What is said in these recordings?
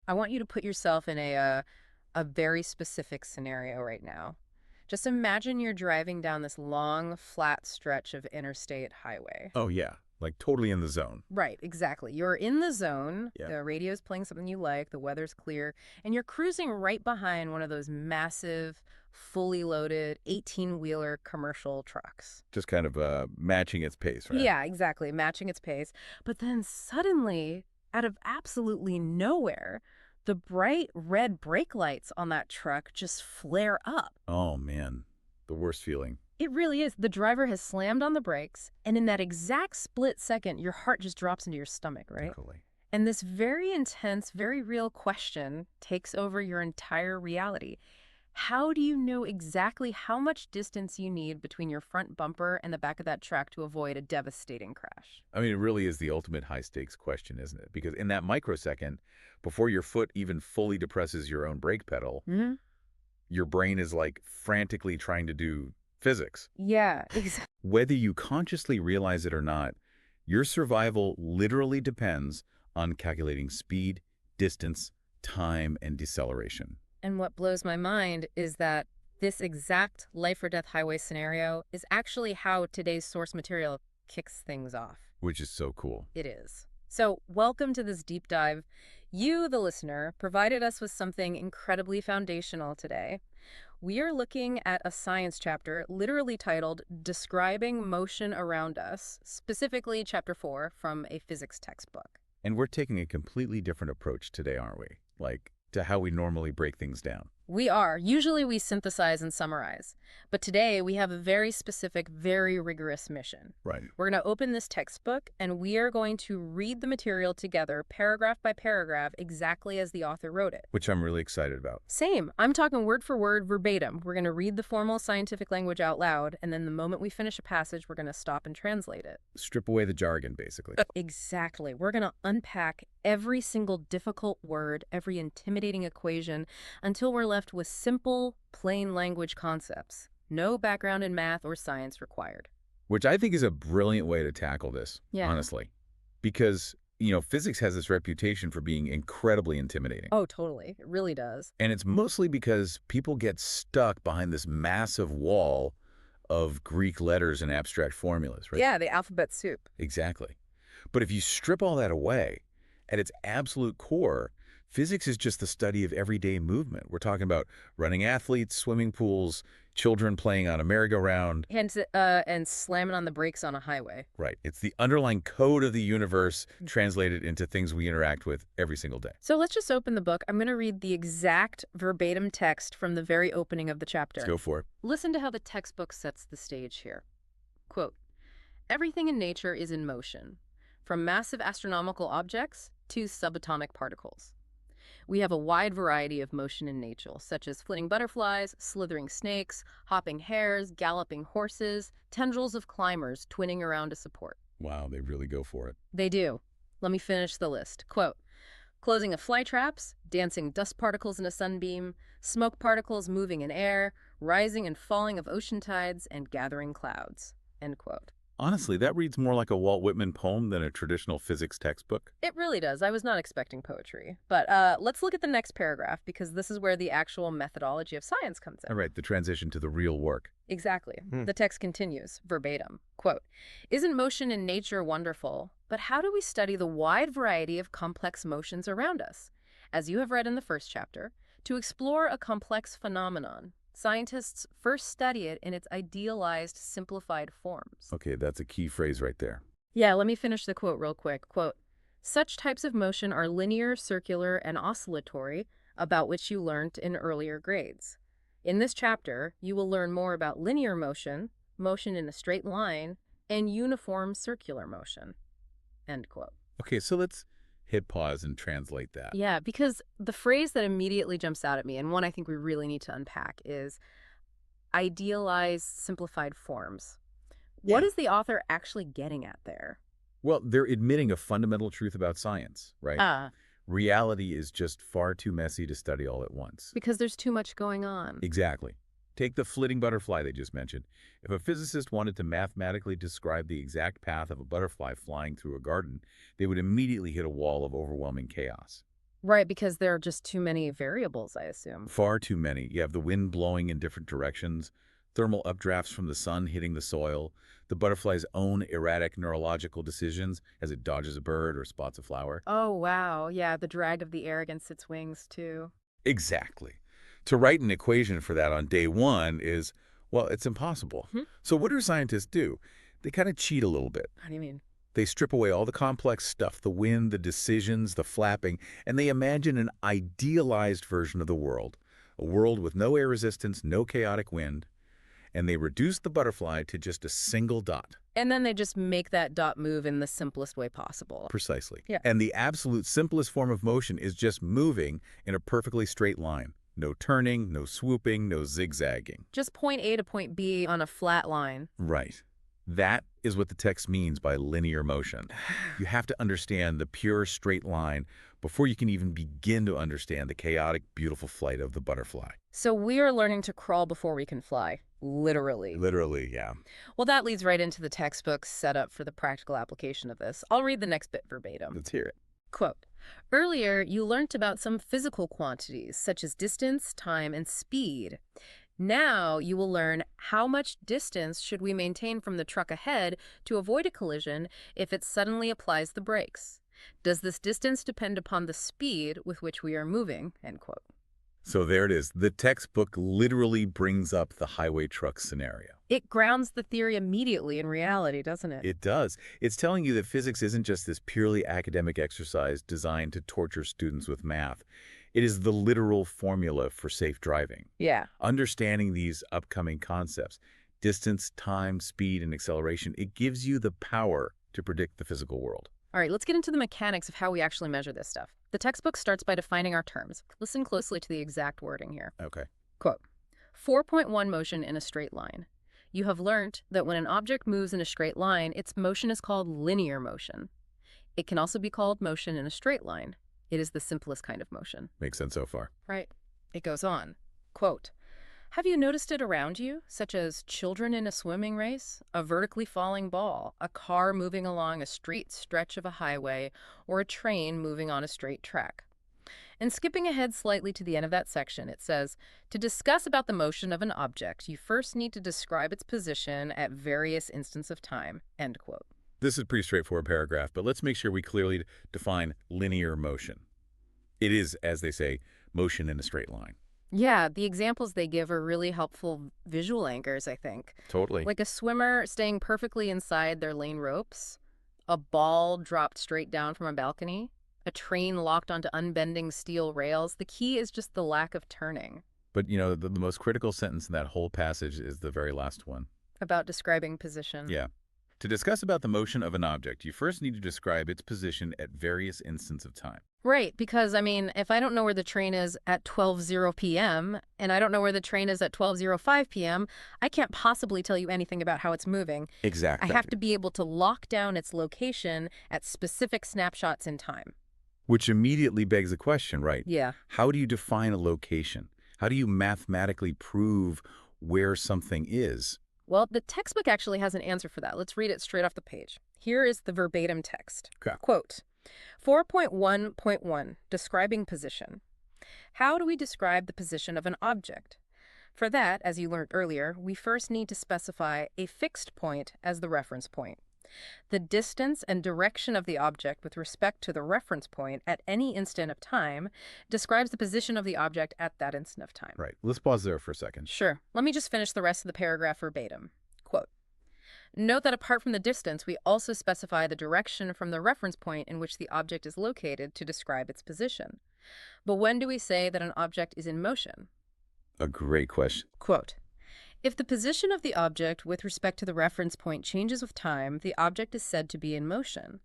I want you to put yourself in a very specific scenario right now. Just imagine you're driving down this long, flat stretch of interstate highway. Oh, yeah. Like totally in the zone. Right, exactly. You're in the zone, Yeah. the radio's playing something you like, the weather's clear, and you're cruising right behind one of those massive, fully loaded 18-wheeler commercial trucks. Just kind of matching its pace, right? Yeah, exactly, matching its pace. But then suddenly, out of absolutely nowhere, the bright red brake lights on that truck just flare up. Oh, man. The worst feeling. It really is. The driver has slammed on the brakes, and in that exact split second, your heart just drops into your stomach, right? Totally. And this very intense, very real question takes over your entire reality. How do you know exactly how much distance you need between your front bumper and the back of that truck to avoid a devastating crash? I mean, it really is the ultimate high-stakes question, isn't it? Because in that microsecond, before your foot even fully depresses your own brake pedal, Hmm. your brain is like frantically trying to do physics. Yeah, exactly. Whether you consciously realize it or not, your survival literally depends on calculating speed, distance, time, and deceleration, And what blows my mind is that this exact life or death highway scenario is actually how today's source material kicks things off. which is so cool. It is. So, welcome to this deep dive. You, the listener, provided us with something incredibly foundational today. We are looking at a science chapter literally titled Describing Motion Around Us, specifically Chapter 4 from a physics textbook. And we're taking a completely different approach today, aren't we? Like, to how we normally break things down. We are. Usually we synthesize and summarize. But today we have a very specific, very rigorous mission. Right. We're going to open this textbook and we are going to read the material together, paragraph by paragraph, exactly as the author wrote it. Which I'm really excited about. Same. I'm talking word for word, verbatim. We're going to read the formal scientific language out loud, and then the moment we finish a passage, we're going to stop and translate it. Strip away the jargon, basically. Exactly. We're going to unpack every single difficult word, every intimidating equation, until we're left with simple, plain language concepts. No background in math or science required. Which I think is a brilliant way to tackle this, Yeah. honestly. Because, physics has this reputation for being incredibly intimidating. Oh, totally. It really does. And it's mostly because people get stuck behind this massive wall of Greek letters and abstract formulas, right? Yeah, the alphabet soup. Exactly. But if you strip all that away, at its absolute core, physics is just the study of everyday movement. We're talking about running athletes, swimming pools, children playing on a merry-go-round. And slamming on the brakes on a highway. Right. It's the underlying code of the universe translated into things we interact with every single day. So let's just open the book. I'm going to read the exact verbatim text from the very opening of the chapter. Let's go for it. Listen to how the textbook sets the stage here. Quote, everything in nature is in motion, from massive astronomical objects to subatomic particles. We have a wide variety of motion in nature, such as flitting butterflies, slithering snakes, hopping hares, galloping horses, tendrils of climbers twinning around a support. Wow, they really go for it. They do. Let me finish the list. Quote, closing of fly traps, dancing dust particles in a sunbeam, smoke particles moving in air, rising and falling of ocean tides, and gathering clouds. End quote. Honestly, that reads more like a Walt Whitman poem than a traditional physics textbook. It really does. I was not expecting poetry. But let's look at the next paragraph, because this is where the actual methodology of science comes in. All right, the transition to the real work. Exactly. The text continues, verbatim. Quote, isn't motion in nature wonderful? But how do we study the wide variety of complex motions around us? As you have read in the first chapter, to explore a complex phenomenon, scientists first study it in its idealized, simplified forms. Okay, that's a key phrase right there. Yeah, let me finish the quote real quick. Quote, such types of motion are linear, circular, and oscillatory, about which you learned in earlier grades. In this chapter, you will learn more about linear motion, motion in a straight line, and uniform circular motion. End quote. Okay, so let's hit pause and translate that. Yeah, because the phrase that immediately jumps out at me, and one I think we really need to unpack, is idealized, simplified forms. What Yeah. is the author actually getting at there? Well, they're admitting a fundamental truth about science, right? Reality is just far too messy to study all at once. Because there's too much going on. Exactly. Take the flitting butterfly they just mentioned. If a physicist wanted to mathematically describe the exact path of a butterfly flying through a garden, they would immediately hit a wall of overwhelming chaos. Right, because there are just too many variables, I assume. Far too many. You have the wind blowing in different directions, thermal updrafts from the sun hitting the soil, the butterfly's own erratic neurological decisions as it dodges a bird or spots a flower. Oh, wow. Yeah, the drag of the air against its wings, too. Exactly. To write an equation for that on day one is, well, it's impossible. Hmm? So what do scientists do? They kind of cheat a little bit. How do you mean? They strip away all the complex stuff, the wind, the decisions, the flapping, and they imagine an idealized version of the world, a world with no air resistance, no chaotic wind, and they reduce the butterfly to just a single dot. And then they just make that dot move in the simplest way possible. Precisely. Yeah. And the absolute simplest form of motion is just moving in a perfectly straight line. No turning, no swooping, no zigzagging. Just point A to point B on a flat line. Right. That is what the text means by linear motion. You have to understand the pure straight line before you can even begin to understand the chaotic, beautiful flight of the butterfly. So we are learning to crawl before we can fly, literally. Literally, yeah. Well, that leads right into the textbook setup for the practical application of this. I'll read the next bit verbatim. Let's hear it. Quote, earlier, you learnt about some physical quantities, such as distance, time, and speed. Now you will learn how much distance should we maintain from the truck ahead to avoid a collision if it suddenly applies the brakes. Does this distance depend upon the speed with which we are moving? End quote. So there it is. The textbook literally brings up the highway truck scenario. It grounds the theory immediately in reality, doesn't it? It does. It's telling you that physics isn't just this purely academic exercise designed to torture students with math. It is the literal formula for safe driving. Yeah. Understanding these upcoming concepts, distance, time, speed, and acceleration, it gives you the power to predict the physical world. All right, let's get into the mechanics of how we actually measure this stuff. The textbook starts by defining our terms. Listen closely to the exact wording here. Okay. Quote, 4.1 motion in a straight line. You have learnt that when an object moves in a straight line, its motion is called linear motion. It can also be called motion in a straight line. It is the simplest kind of motion. Makes sense so far. Right. It goes on. Quote, have you noticed it around you, such as children in a swimming race, a vertically falling ball, a car moving along a straight stretch of a highway, or a train moving on a straight track? And skipping ahead slightly to the end of that section, it says, to discuss about the motion of an object, you first need to describe its position at various instants of time, end quote. This is a pretty straightforward paragraph, but let's make sure we clearly define linear motion. It is, as they say, motion in a straight line. Yeah, the examples they give are really helpful visual anchors, I think. Totally. Like a swimmer staying perfectly inside their lane ropes, a ball dropped straight down from a balcony, a train locked onto unbending steel rails. The key is just the lack of turning. But, you know, the most critical sentence in that whole passage is the very last one. About describing position. Yeah. To discuss about the motion of an object, you first need to describe its position at various instants of time. Right, because, I mean, if I don't know where the train is at 12:00 p.m. and I don't know where the train is at 12:05 p.m., I can't possibly tell you anything about how it's moving. Exactly. I have to be able to lock down its location at specific snapshots in time. Which immediately begs the question, right? Yeah. How do you define a location? How do you mathematically prove where something is? Well, the textbook actually has an answer for that. Let's read it straight off the page. Here is the verbatim text. Okay. Quote, 4.1.1, describing position. How do we describe the position of an object? For that, as you learned earlier, we first need to specify a fixed point as the reference point. The distance and direction of the object with respect to the reference point at any instant of time describes the position of the object at that instant of time. Right. Let's pause there for a second. Sure. Let me just finish the rest of the paragraph verbatim. Quote, note that apart from the distance, we also specify the direction from the reference point in which the object is located to describe its position. But when do we say that an object is in motion? A great question. Quote, if the position of the object with respect to the reference point changes with time, the object is said to be in motion.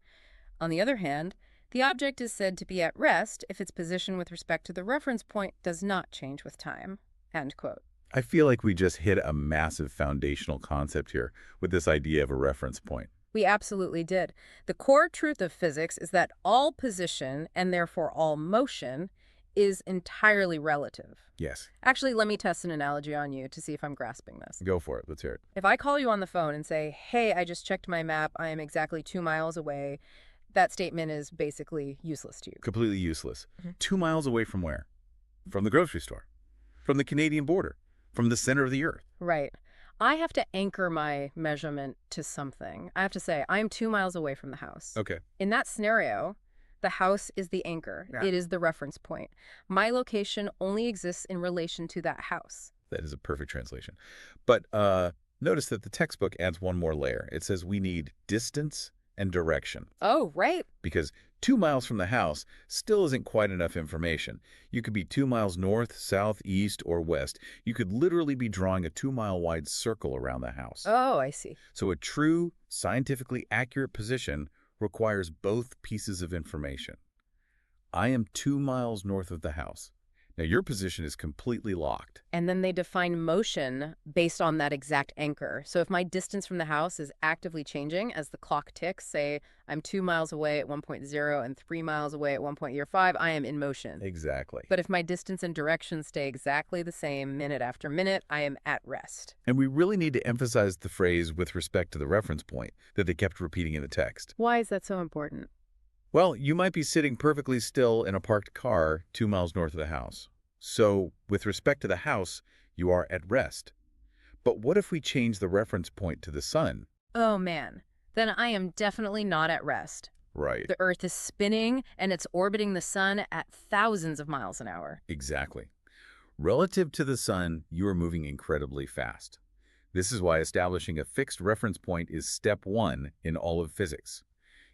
On the other hand, the object is said to be at rest if its position with respect to the reference point does not change with time. End quote. I feel like we just hit a massive foundational concept here with this idea of a reference point. We absolutely did. The core truth of physics is that all position, and therefore all motion, is entirely relative. Yes. Actually, let me test an analogy on you to see if I'm grasping this. Go for it. Let's hear it. If I call you on the phone and say, hey, I just checked my map, I am exactly 2 miles away, That statement is basically useless to you. Completely useless. Mhm. 2 miles away from where? From the grocery store, from the Canadian border, from the center of the earth. Right. I have to anchor my measurement to something. I have to say, I'm 2 miles away from the house. Okay. In that scenario, the house is the anchor. Yeah. It is the reference point. My location only exists in relation to that house. That is a perfect translation. But notice that the textbook adds one more layer. It says we need distance and direction, Oh, right. because 2 miles from the house still isn't quite enough information. You could be 2 miles north, south, east, or west. You could literally be drawing a 2 mile wide circle around the house. Oh, I see. So a true, scientifically accurate position requires both pieces of information. I am 2 miles north of the house. Now your position is completely locked. And then they define motion based on that exact anchor. So if my distance from the house is actively changing as the clock ticks, say I'm 2 miles away at 1.0 and 3 miles away at 1.05, I am in motion. Exactly. But if my distance and direction stay exactly the same minute after minute, I am at rest. And we really need to emphasize the phrase with respect to the reference point that they kept repeating in the text. Why is that so important? Well, you might be sitting perfectly still in a parked car 2 miles north of the house. So, with respect to the house, you are at rest. But what if we change the reference point to the sun? Oh man, then I am definitely not at rest. Right. The Earth is spinning and it's orbiting the sun at thousands of miles an hour. Exactly. Relative to the sun, you are moving incredibly fast. This is why establishing a fixed reference point is step one in all of physics.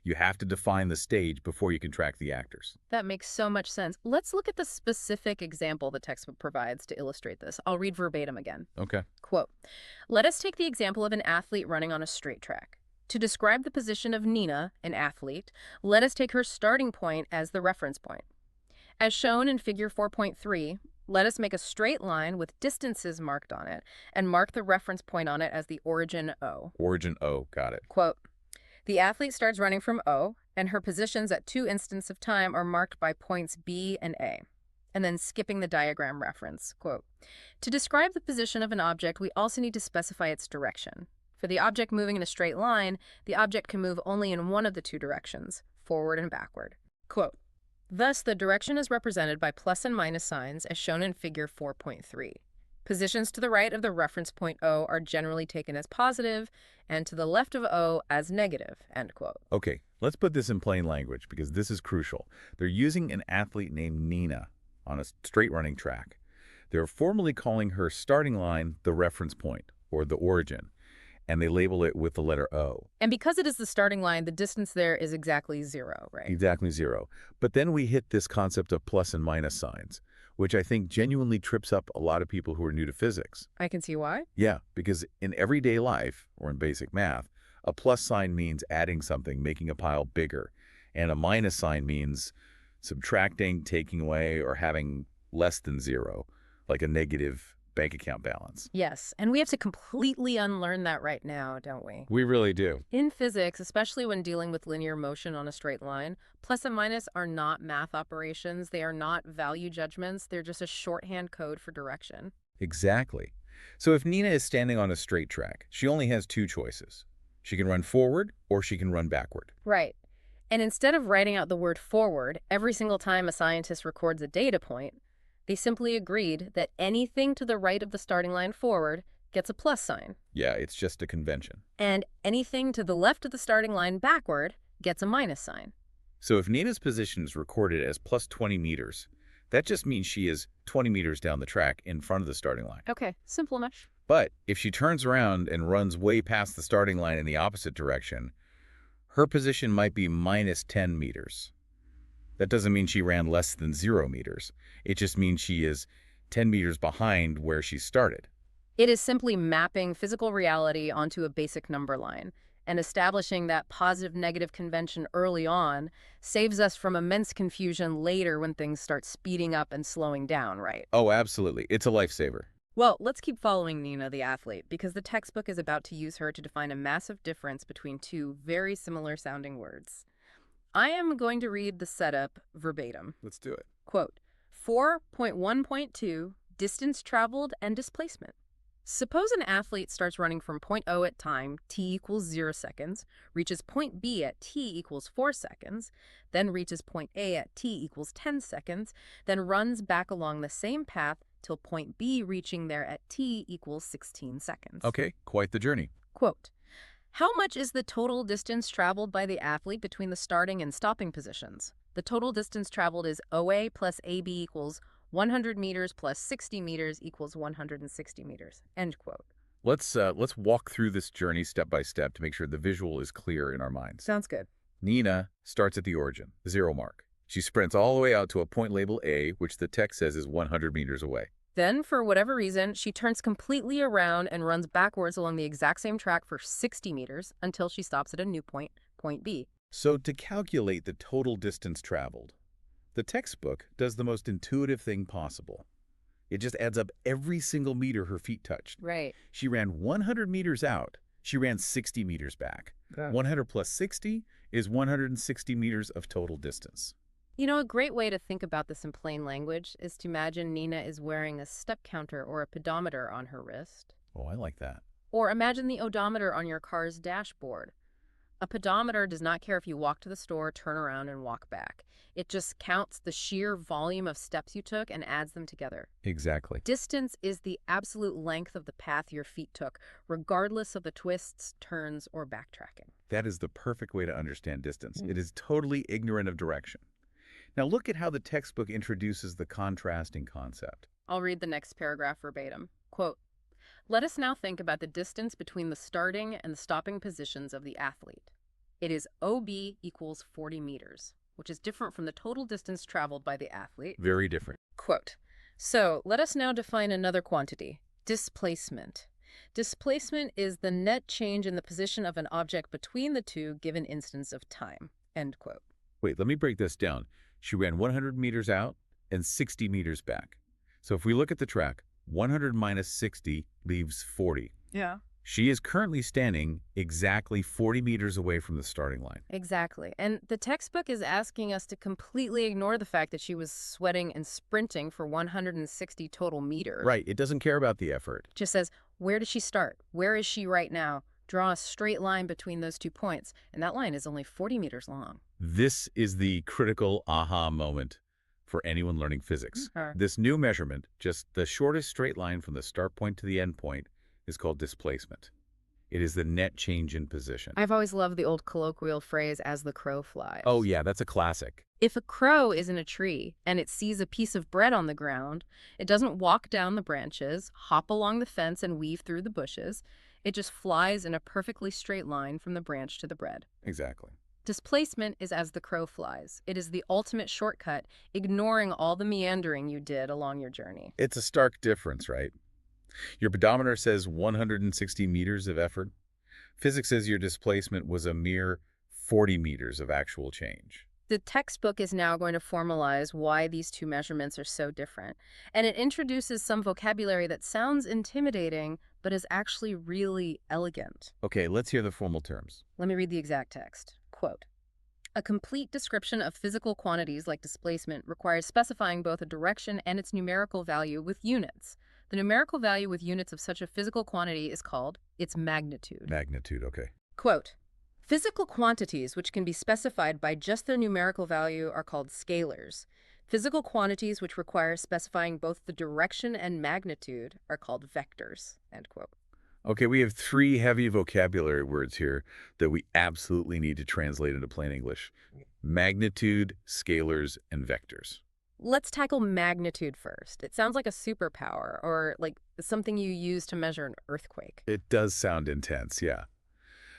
You have to define the stage before you can track the actors. That makes so much sense. Let's look at the specific example the textbook provides to illustrate this. I'll read verbatim again. Okay. Quote, let us take the example of an athlete running on a straight track. To describe the position of Nina, an athlete, let us take her starting point as the reference point. As shown in figure 4.3, let us make a straight line with distances marked on it and mark the reference point on it as the origin O. Origin O, got it. Quote, the athlete starts running from O, and her positions at two instants of time are marked by points B and A. And then skipping the diagram reference, quote, to describe the position of an object, we also need to specify its direction. For the object moving in a straight line, the object can move only in one of the two directions, forward and backward. Quote, thus, the direction is represented by plus and minus signs as shown in figure 4.3. Positions to the right of the reference point O are generally taken as positive, and to the left of O as negative, end quote. Okay, let's put this in plain language because this is crucial. They're using an athlete named Nina on a straight running track. They're formally calling her starting line the reference point, or the origin, and they label it with the letter O. And because it is the starting line, the distance there is exactly 0, right? Exactly 0. But then we hit this concept of plus and minus signs, which I think genuinely trips up a lot of people who are new to physics. I can see why. Yeah, because in everyday life, or in basic math, a plus sign means adding something, making a pile bigger, and a minus sign means subtracting, taking away, or having less than 0, like a negative bank account balance. Yes, and we have to completely unlearn that right now, don't we? We really do. In physics, especially when dealing with linear motion on a straight line, plus and minus are not math operations. They are not value judgments. They're just a shorthand code for direction. Exactly. So if Nina is standing on a straight track, she only has two choices. She can run forward or she can run backward. Right. And instead of writing out the word forward every single time a scientist records a data point, they simply agreed that anything to the right of the starting line forward gets a plus sign. Yeah, it's just a convention. And anything to the left of the starting line backward gets a minus sign. So if Nina's position is recorded as plus 20 meters, that just means she is 20 meters down the track in front of the starting line. Okay, simple enough. But if she turns around and runs way past the starting line in the opposite direction, her position might be minus 10 meters. That doesn't mean she ran less than 0 meters. It just means she is 10 meters behind where she started. It is simply mapping physical reality onto a basic number line, and establishing that positive-negative convention early on saves us from immense confusion later when things start speeding up and slowing down, right? Oh, absolutely. It's a lifesaver. Well, let's keep following Nina, the athlete, because the textbook is about to use her to define a massive difference between two very similar-sounding words. I am going to read the setup verbatim. Let's do it. Quote, 4.1.2, distance traveled and displacement. Suppose an athlete starts running from point O at time t equals 0 seconds, reaches point B at t equals 4 seconds, then reaches point A at t equals 10 seconds, then runs back along the same path till point B reaching there at t equals 16 seconds. Okay, quite the journey. Quote, how much is the total distance traveled by the athlete between the starting and stopping positions? The total distance traveled is OA plus AB equals 100 meters plus 60 meters equals 160 meters. End quote. Let's walk through this journey step by step to make sure the visual is clear in our minds. Sounds good. Nina starts at the origin, the 0 mark. She sprints all the way out to a point labeled A, which the text says is 100 meters away. Then, for whatever reason, she turns completely around and runs backwards along the exact same track for 60 meters until she stops at a new point, point B. So to calculate the total distance traveled, the textbook does the most intuitive thing possible. It just adds up every single meter her feet touched. Right. She ran 100 meters out. She ran 60 meters back. Yeah. 100 plus 60 is 160 meters of total distance. You know, a great way to think about this in plain language is to imagine Nina is wearing a step counter or a pedometer on her wrist. Oh, I like that. Or imagine the odometer on your car's dashboard. A pedometer does not care if you walk to the store, turn around, and walk back. It just counts the sheer volume of steps you took and adds them together. Exactly. Distance is the absolute length of the path your feet took, regardless of the twists, turns, or backtracking. That is the perfect way to understand distance. It is totally ignorant of direction. Now look at how the textbook introduces the contrasting concept. I'll read the next paragraph verbatim. Quote, let us now think about the distance between the starting and the stopping positions of the athlete. It is OB equals 40 meters, which is different from the total distance traveled by the athlete. Very different. Quote, so let us now define another quantity, displacement. Displacement is the net change in the position of an object between the two given instants of time. End quote. Wait, let me break this down. She ran 100 meters out and 60 meters back. So if we look at the track, 100 minus 60 leaves 40. Yeah. She is currently standing exactly 40 meters away from the starting line. Exactly. And the textbook is asking us to completely ignore the fact that she was sweating and sprinting for 160 total meters. Right. It doesn't care about the effort. Just says, where does she start? Where is she right now? Draw a straight line between those 2 points. And that line is only 40 meters long. This is the critical aha moment for anyone learning physics. This new measurement, just the shortest straight line from the start point to the end point, is called displacement. It is the net change in position. I've always loved the old colloquial phrase, as the crow flies. Oh yeah, that's a classic. If a crow is in a tree and it sees a piece of bread on the ground, it doesn't walk down the branches, hop along the fence, and weave through the bushes. It just flies in a perfectly straight line from the branch to the bread. Exactly. Displacement is as the crow flies. It is the ultimate shortcut, ignoring all the meandering you did along your journey. It's a stark difference, right? Your pedometer says 160 meters of effort. Physics says your displacement was a mere 40 meters of actual change. The textbook is now going to formalize why these two measurements are so different. And it introduces some vocabulary that sounds intimidating, but is actually really elegant. Okay, let's hear the formal terms. Let me read the exact text. Quote, a complete description of physical quantities like displacement requires specifying both a direction and its numerical value with units. The numerical value with units of such a physical quantity is called its magnitude. Magnitude, okay. Quote, physical quantities which can be specified by just their numerical value are called scalars. Physical quantities which require specifying both the direction and magnitude are called vectors. End quote. Okay, we have 3 heavy vocabulary words here that we absolutely need to translate into plain English. Magnitude, scalars, and vectors. Let's tackle magnitude first. It sounds like a superpower or like something you use to measure an earthquake. It does sound intense, yeah.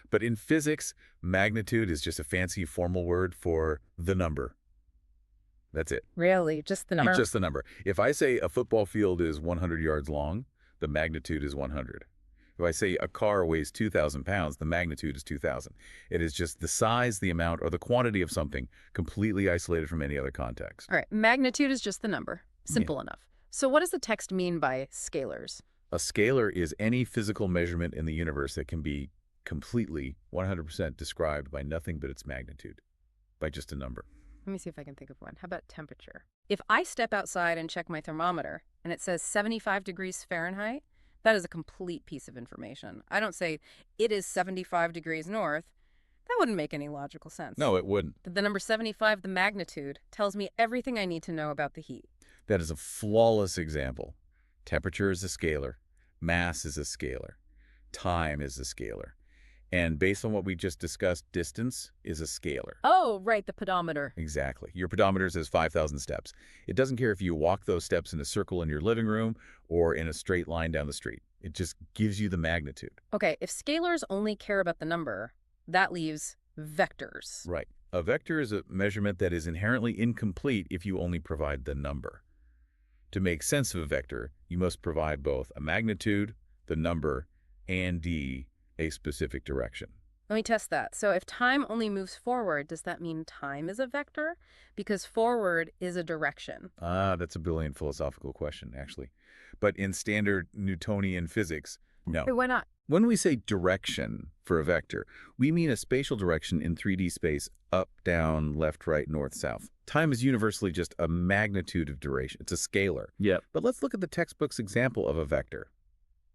But in physics, magnitude is just a fancy formal word for the number. That's it. Really? Just the number? Just the number. If I say a football field is 100 yards long, the magnitude is 100. If I say a car weighs 2,000 pounds, the magnitude is 2,000. It is just the size, the amount, or the quantity of something completely isolated from any other context. All right, magnitude is just the number. Simple enough. So what does the text mean by scalars? A scalar is any physical measurement in the universe that can be completely 100% described by nothing but its magnitude, by just a number. Let me see if I can think of one. How about temperature? If I step outside and check my thermometer and it says 75 degrees Fahrenheit, That is a complete piece of information. I don't say, it is 75 degrees north. That wouldn't make any logical sense. No, it wouldn't. But the number 75, the magnitude, tells me everything I need to know about the heat. That is a flawless example. Temperature is a scalar. Mass is a scalar. Time is a scalar. And based on what we just discussed, distance is a scalar. Oh, right, the pedometer. Exactly. Your pedometer says 5,000 steps. It doesn't care if you walk those steps in a circle in your living room or in a straight line down the street. It just gives you the magnitude. Okay, if scalars only care about the number, that leaves vectors. Right. A vector is a measurement that is inherently incomplete if you only provide the number. To make sense of a vector, you must provide both a magnitude, the number, and a specific direction. Let me test that. So if time only moves forward, does that mean time is a vector? Because forward is a direction. That's a brilliant philosophical question, actually. But in standard Newtonian physics, no. Hey, why not? When we say direction for a vector, we mean a spatial direction in 3D space, up, down, left, right, north, south. Time is universally just a magnitude of duration. It's a scalar. Yep. But let's look at the textbook's example of a vector.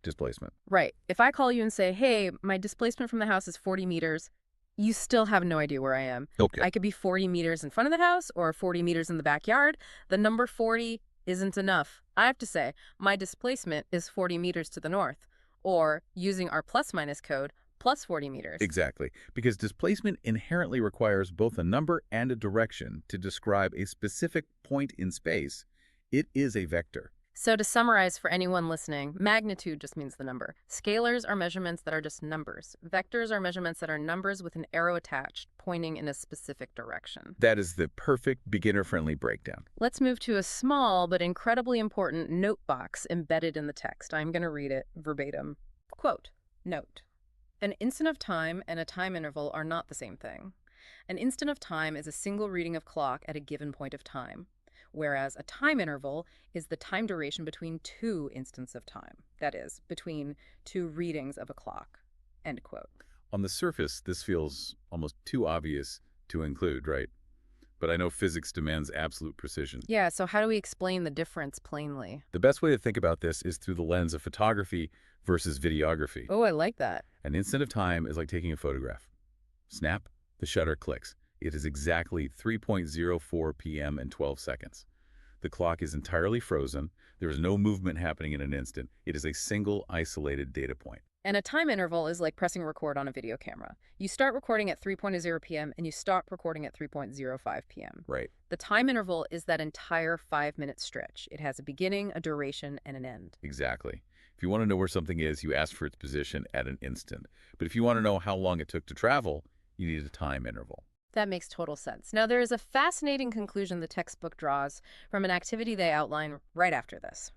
Displacement. Right. If I call you and say, hey, my displacement from the house is 40 meters, you still have no idea where I am. Okay. I could be 40 meters in front of the house or 40 meters in the backyard. The number 40 isn't enough. I have to say, my displacement is 40 meters to the north, or using our plus minus code, plus 40 meters. Exactly. Because displacement inherently requires both a number and a direction to describe a specific point in space. It is a vector. So to summarize for anyone listening, magnitude just means the number. Scalars are measurements that are just numbers. Vectors are measurements that are numbers with an arrow attached, pointing in a specific direction. That is the perfect beginner-friendly breakdown. Let's move to a small but incredibly important note box embedded in the text. I'm going to read it verbatim. Quote, note, an instant of time and a time interval are not the same thing. An instant of time is a single reading of clock at a given point of time, whereas a time interval is the time duration between two instants of time, that is, between two readings of a clock, end quote. On the surface, this feels almost too obvious to include, right? But I know physics demands absolute precision. Yeah, so how do we explain the difference plainly? The best way to think about this is through the lens of photography versus videography. Oh, I like that. An instant of time is like taking a photograph. Snap, the shutter clicks. It is exactly 3:04 p.m. and 12 seconds. The clock is entirely frozen. There is no movement happening in an instant. It is a single isolated data point. And a time interval is like pressing record on a video camera. You start recording at 3:00 p.m. and you stop recording at 3:05 p.m. Right. The time interval is that entire 5-minute stretch. It has a beginning, a duration, and an end. Exactly. If you want to know where something is, you ask for its position at an instant. But if you want to know how long it took to travel, you need a time interval. That makes total sense. Now, there is a fascinating conclusion the textbook draws from an activity they outline right after this.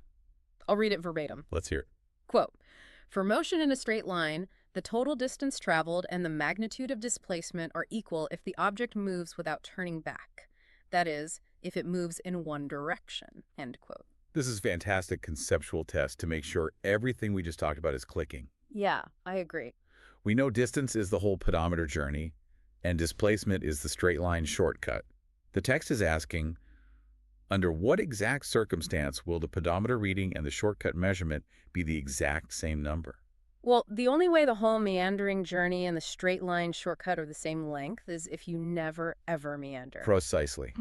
I'll read it verbatim. Let's hear it. Quote, for motion in a straight line, the total distance traveled and the magnitude of displacement are equal if the object moves without turning back. That is, if it moves in one direction, end quote. This is a fantastic conceptual test to make sure everything we just talked about is clicking. Yeah, I agree. We know distance is the whole pedometer journey, and displacement is the straight line shortcut. The text is asking, under what exact circumstance will the pedometer reading and the shortcut measurement be the exact same number? Well, the only way the whole meandering journey and the straight line shortcut are the same length is if you never, ever meander. Precisely.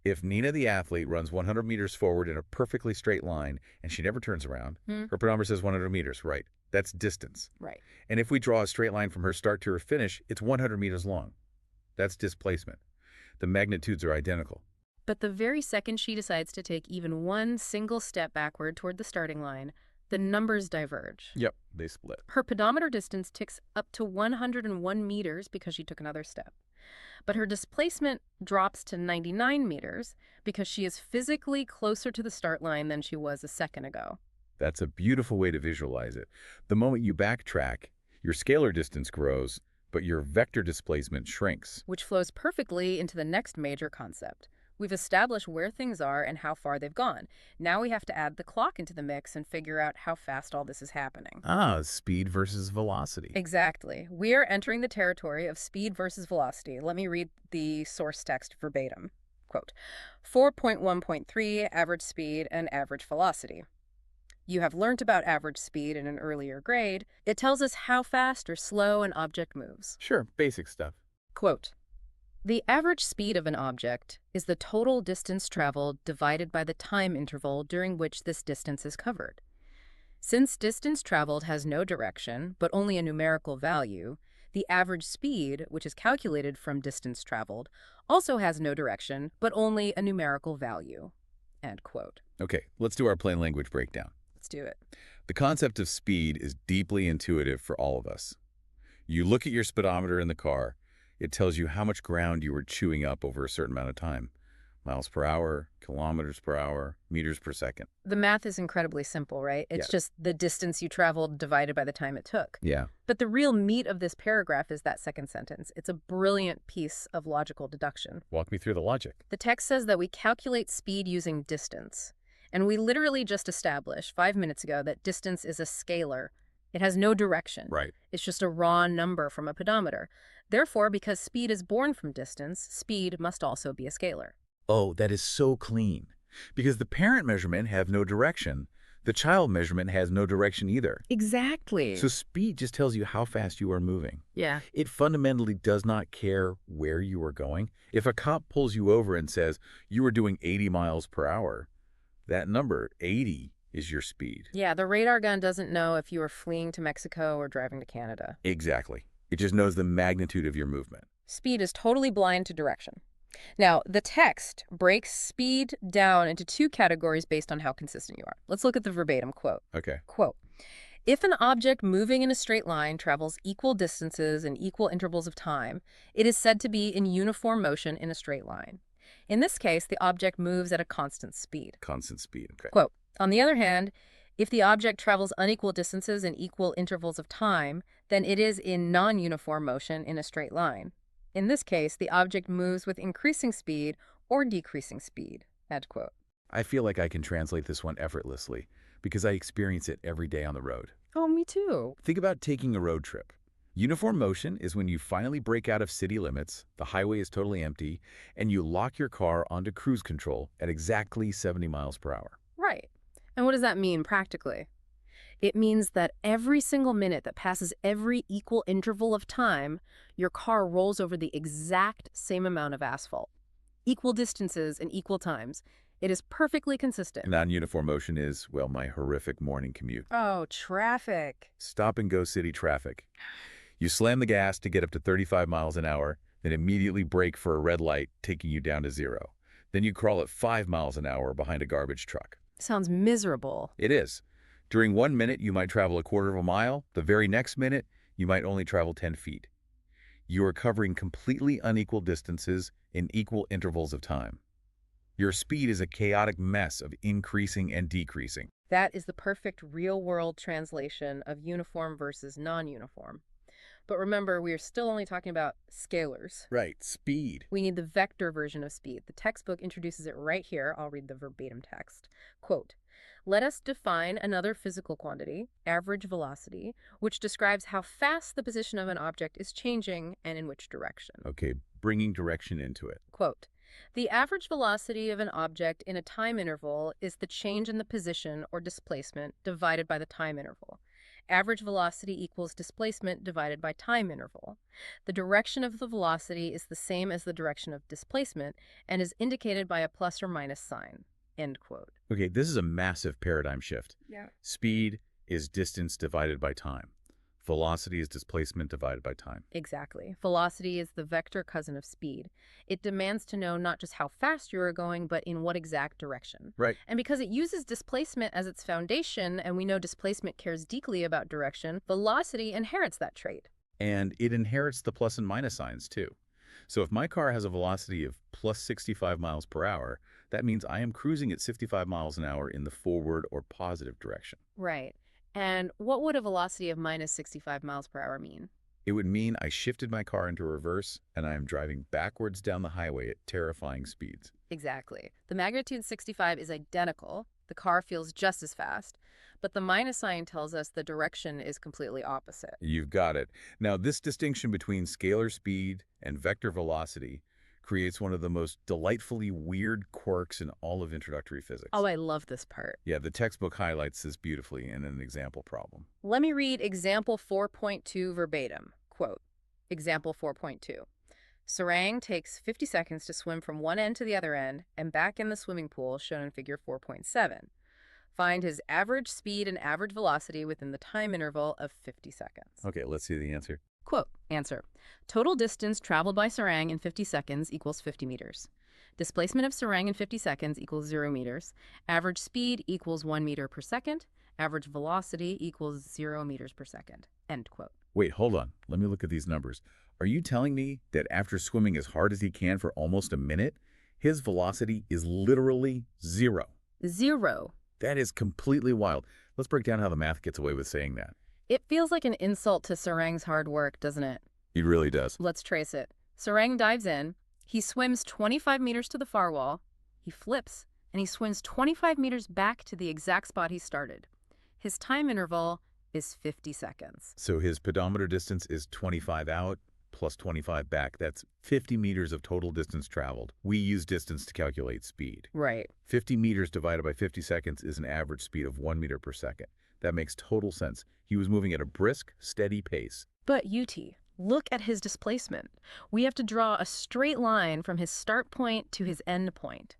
If Nina the athlete runs 100 meters forward in a perfectly straight line and she never turns around, her pedometer says 100 meters, right? That's distance. Right. And if we draw a straight line from her start to her finish, it's 100 meters long. That's displacement. The magnitudes are identical. But the very second she decides to take even one single step backward toward the starting line, the numbers diverge. Yep, they split. Her pedometer distance ticks up to 101 meters because she took another step. But her displacement drops to 99 meters because she is physically closer to the start line than she was a second ago. That's a beautiful way to visualize it. The moment you backtrack, your scalar distance grows, but your vector displacement shrinks. Which flows perfectly into the next major concept. We've established where things are and how far they've gone. Now we have to add the clock into the mix and figure out how fast all this is happening. Speed versus velocity. Exactly. We are entering the territory of speed versus velocity. Let me read the source text verbatim. Quote, 4.1.3, average speed and average velocity. you have learnt about average speed in an earlier grade, it tells us how fast or slow an object moves. Sure, basic stuff. Quote, "The average speed of an object is the total distance traveled divided by the time interval during which this distance is covered. Since distance traveled has no direction, but only a numerical value, the average speed, which is calculated from distance traveled, also has no direction, but only a numerical value." End quote. Okay, let's do our plain language breakdown. Let's do it. The concept of speed is deeply intuitive for all of us. You look at your speedometer in the car, it tells you how much ground you were chewing up over a certain amount of time. Miles per hour, kilometers per hour, meters per second. The math is incredibly simple, right? It's Yeah. just the distance you traveled divided by the time it took. Yeah. But the real meat of this paragraph is that second sentence. It's a brilliant piece of logical deduction. Walk me through the logic. The text says that we calculate speed using distance. And we literally just established 5 minutes ago that distance is a scalar. It has no direction. Right. It's just a raw number from a pedometer. Therefore, because speed is born from distance, speed must also be a scalar. Oh, that is so clean. Because the parent measurement have no direction, the child measurement has no direction either. Exactly. So speed just tells you how fast you are moving. Yeah. It fundamentally does not care where you are going. If a cop pulls you over and says you are doing 80 miles per hour, that number, 80, is your speed. Yeah, the radar gun doesn't know if you are fleeing to Mexico or driving to Canada. Exactly. It just knows the magnitude of your movement. Speed is totally blind to direction. Now, the text breaks speed down into two categories based on how consistent you are. Let's look at the verbatim quote. Okay. Quote, "If an object moving in a straight line travels equal distances in equal intervals of time, it is said to be in uniform motion in a straight line. In this case, the object moves at a constant speed." Constant speed. Okay. Quote, "On the other hand, if the object travels unequal distances in equal intervals of time, then it is in non-uniform motion in a straight line. In this case, the object moves with increasing speed or decreasing speed." End quote. I feel like I can translate this one effortlessly because I experience it every day on the road. Oh, me too. Think about taking a road trip. Uniform motion is when you finally break out of city limits, the highway is totally empty, and you lock your car onto cruise control at exactly 70 miles per hour. Right. And what does that mean practically? It means that every single minute that passes every equal interval of time, your car rolls over the exact same amount of asphalt. Equal distances and equal times. It is perfectly consistent. Non-uniform motion is, well, my horrific morning commute. Oh, traffic. Stop and go city traffic. You slam the gas to get up to 35 miles an hour, then immediately brake for a red light, taking you down to 0. Then you crawl at 5 miles an hour behind a garbage truck. Sounds miserable. It is. During 1 minute, you might travel a quarter of a mile. The very next minute, you might only travel 10 feet. You are covering completely unequal distances in equal intervals of time. Your speed is a chaotic mess of increasing and decreasing. That is the perfect real-world translation of uniform versus non-uniform. But remember, we are still only talking about scalars. Right, speed. We need the vector version of speed. The textbook introduces it right here. I'll read the verbatim text. Quote, "Let us define another physical quantity, average velocity, which describes how fast the position of an object is changing and in which direction." Okay, bringing direction into it. Quote, "The average velocity of an object in a time interval is the change in the position or displacement divided by the time interval. Average velocity equals displacement divided by time interval. The direction of the velocity is the same as the direction of displacement and is indicated by a plus or minus sign." End quote. Okay, this is a massive paradigm shift. Yeah. Speed is distance divided by time. Velocity is displacement divided by time. Exactly. Velocity is the vector cousin of speed. It demands to know not just how fast you are going, but in what exact direction. Right. And because it uses displacement as its foundation, and we know displacement cares deeply about direction, velocity inherits that trait. And it inherits the plus and minus signs too. So if my car has a velocity of plus 65 miles per hour, that means I am cruising at 65 miles an hour in the forward or positive direction. Right. And what would a velocity of minus 65 miles per hour mean? It would mean I shifted my car into reverse and I am driving backwards down the highway at terrifying speeds. Exactly. The magnitude 65 is identical. The car feels just as fast. But the minus sign tells us the direction is completely opposite. You've got it. Now, this distinction between scalar speed and vector velocity creates one of the most delightfully weird quirks in all of introductory Oh, physics. I love this part. Yeah, the textbook highlights this beautifully in an example problem. Let me read example 4.2 verbatim. Quote, example 4.2. Sarang takes 50 seconds to swim from one end to the other end and back in the swimming pool shown in figure 4.7. Find his average speed and average velocity within the time interval of 50 seconds. Okay, let's see the answer. Quote, answer. Total distance traveled by Sarang in 50 seconds equals 50 meters. Displacement of Sarang in 50 seconds equals 0 meters. Average speed equals 1 meter per second. Average velocity equals 0 meters per second. End quote. Wait, hold on. Let me look at these numbers. Are you telling me that after swimming as hard as he can for almost a minute, his velocity is literally 0? 0. That is completely wild. Let's break down how the math gets away with saying that. It feels like an insult to Sarang's hard work, doesn't it? It really does. Let's trace it. Sarang dives in. He swims 25 meters to the far wall. He flips, and he swims 25 meters back to the exact spot he started. His time interval is 50 seconds. So his pedometer distance is 25 out plus 25 back. That's 50 meters of total distance traveled. We use distance to calculate speed. Right. 50 meters divided by 50 seconds is an average speed of 1 meter per second. That makes total sense. He was moving at a brisk, steady pace. But UT, look at his displacement. We have to draw a straight line from his start point to his end point.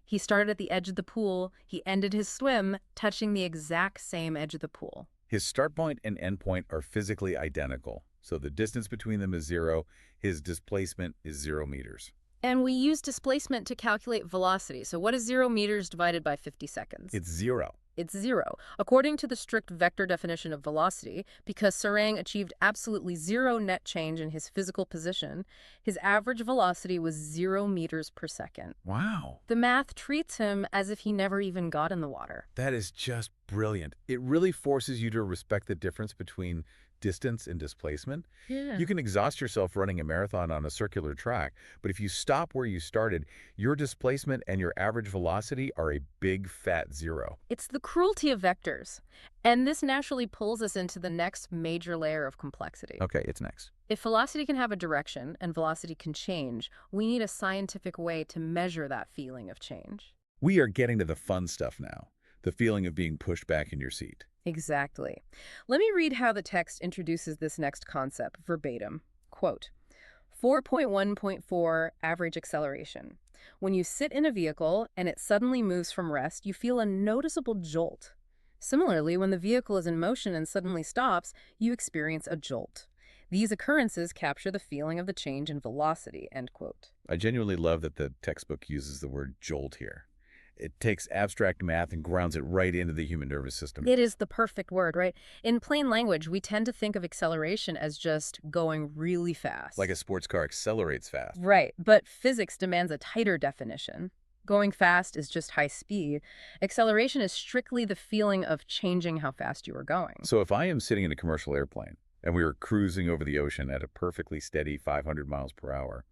He started at the edge of the pool. He ended his swim touching the exact same edge of the pool. His start point and end point are physically identical. So the distance between them is 0. His displacement is 0 meters. And we use displacement to calculate velocity. So what is 0 meters divided by 50 seconds? It's 0. It's 0. According to the strict vector definition of velocity, because Sarang achieved absolutely 0 net change in his physical position, his average velocity was 0 meters per second. Wow. The math treats him as if he never even got in the water. That is just brilliant. It really forces you to respect the difference between distance and displacement. Yeah. You can exhaust yourself running a marathon on a circular track, but if you stop where you started, your displacement and your average velocity are a big fat 0. It's the cruelty of vectors. And this naturally pulls us into the next major layer of complexity. Okay, it's next. If velocity can have a direction and velocity can change, we need a scientific way to measure that feeling of change. We are getting to the fun stuff now, the feeling of being pushed back in your seat. Exactly. Let me read how the text introduces this next concept verbatim. Quote, 4.1.4 average acceleration. When you sit in a vehicle and it suddenly moves from rest, you feel a noticeable jolt. Similarly, when the vehicle is in motion and suddenly stops, you experience a jolt. These occurrences capture the feeling of the change in velocity, end quote. I genuinely love that the textbook uses the word jolt here. It takes abstract math and grounds it right into the human nervous system. It is the perfect word, right? In plain language, we tend to think of acceleration as just going really fast. Like a sports car accelerates fast. Right, but physics demands a tighter definition. Going fast is just high speed. Acceleration is strictly the feeling of changing how fast you are going. So if I am sitting in a commercial airplane and we are cruising over the ocean at a perfectly steady 500 miles per hour,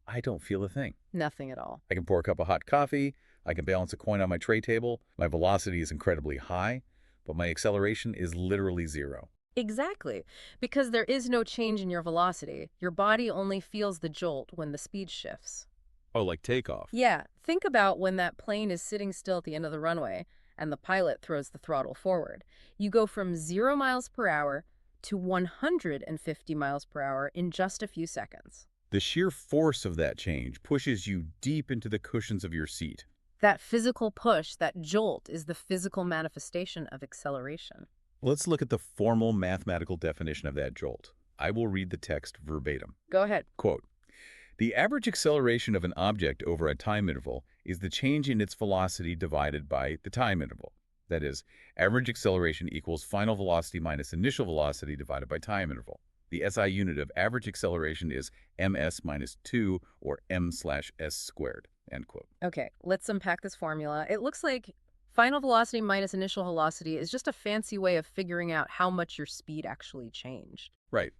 I don't feel a thing. Nothing at all. I can pour a cup of hot coffee, I can balance a coin on my tray table, my velocity is incredibly high, but my acceleration is literally 0. Exactly. Because there is no change in your velocity. Your body only feels the jolt when the speed shifts. Oh, like takeoff. Yeah, think about when that plane is sitting still at the end of the runway and the pilot throws the throttle forward. You go from 0 miles per hour to 150 miles per hour in just a few seconds. The sheer force of that change pushes you deep into the cushions of your seat. That physical push, that jolt, is the physical manifestation of acceleration. Let's look at the formal mathematical definition of that jolt. I will read the text verbatim. Go ahead. Quote, "The average acceleration of an object over a time interval is the change in its velocity divided by the time interval. That is, average acceleration equals final velocity minus initial velocity divided by time interval. The SI unit of average acceleration is ms minus 2, or m/s squared." End quote. Okay, let's unpack this formula. It looks like final velocity minus initial velocity is just a fancy way of figuring out how much your speed actually changed. Right.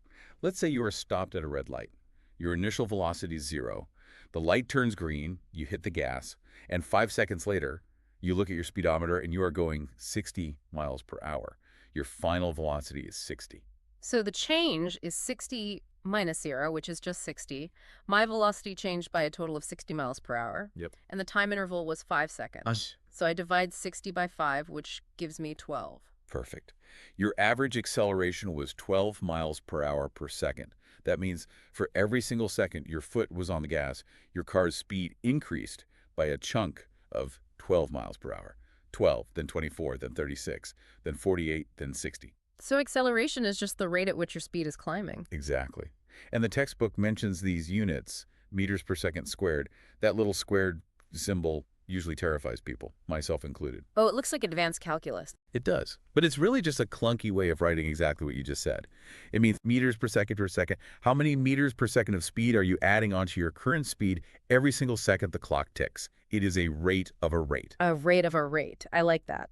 Let's say you are stopped at a red light. Your initial velocity is 0. The light turns green, you hit the gas, and 5 seconds later, you look at your speedometer and you are going 60 miles per hour. Your final velocity is 60. So the change is 60 minus 0, which is just 60, my velocity changed by a total of 60 miles per hour, Yep. and the time interval was 5 seconds. So I divide 60 by 5, which gives me 12. Perfect. Your average acceleration was 12 miles per hour per second. That means for every single second your foot was on the gas, your car's speed increased by a chunk of 12 miles per hour. 12, then 24, then 36, then 48, then 60. So acceleration is just the rate at which your speed is climbing. Exactly. And the textbook mentions these units, meters per second squared. That little squared symbol usually terrifies people, myself included. Oh, it looks like advanced calculus. It does. But it's really just a clunky way of writing exactly what you just said. It means meters per second per second. How many meters per second of speed are you adding onto your current speed every single second the clock ticks? It is a rate of a rate. A rate of a rate. I like that.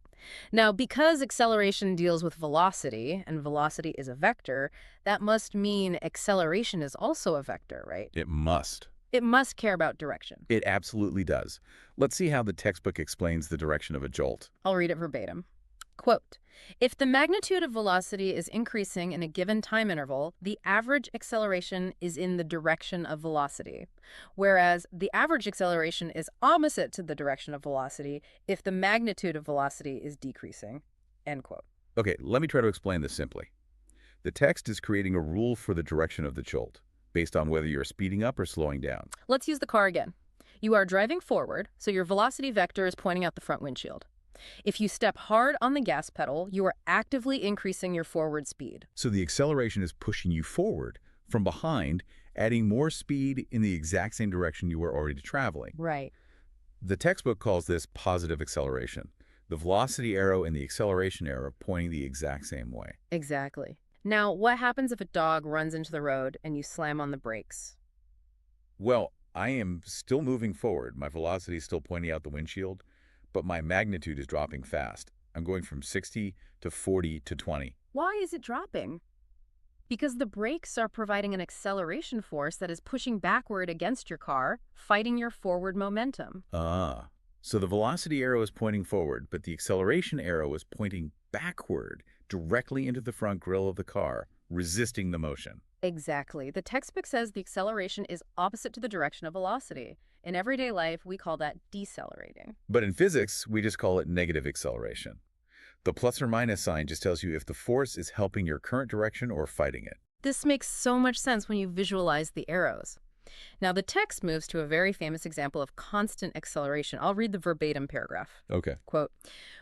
Now, because acceleration deals with velocity, and velocity is a vector, that must mean acceleration is also a vector, right? It must. It must care about direction. It absolutely does. Let's see how the textbook explains the direction of a jolt. I'll read it verbatim. Quote, if the magnitude of velocity is increasing in a given time interval, the average acceleration is in the direction of velocity, whereas the average acceleration is opposite to the direction of velocity if the magnitude of velocity is decreasing. End quote. Okay, let me try to explain this simply. The text is creating a rule for the direction of the jolt, based on whether you're speeding up or slowing down. Let's use the car again. You are driving forward, so your velocity vector is pointing out the front windshield. If you step hard on the gas pedal, you are actively increasing your forward speed. So the acceleration is pushing you forward from behind, adding more speed in the exact same direction you were already traveling. Right. The textbook calls this positive acceleration. The velocity arrow and the acceleration arrow pointing the exact same way. Exactly. Now, what happens if a dog runs into the road and you slam on the brakes? Well, I am still moving forward. My velocity is still pointing out the windshield, but my magnitude is dropping fast. I'm going from 60 to 40 to 20. Why is it dropping? Because the brakes are providing an acceleration force that is pushing backward against your car, fighting your forward momentum. Ah, so the velocity arrow is pointing forward, but the acceleration arrow is pointing backward, directly into the front grille of the car, resisting the motion. Exactly. The textbook says the acceleration is opposite to the direction of velocity. In everyday life, we call that decelerating. But in physics, we just call it negative acceleration. The plus or minus sign just tells you if the force is helping your current direction or fighting it. This makes so much sense when you visualize the arrows. Now, the text moves to a very famous example of constant acceleration. I'll read the verbatim paragraph. Okay. Quote,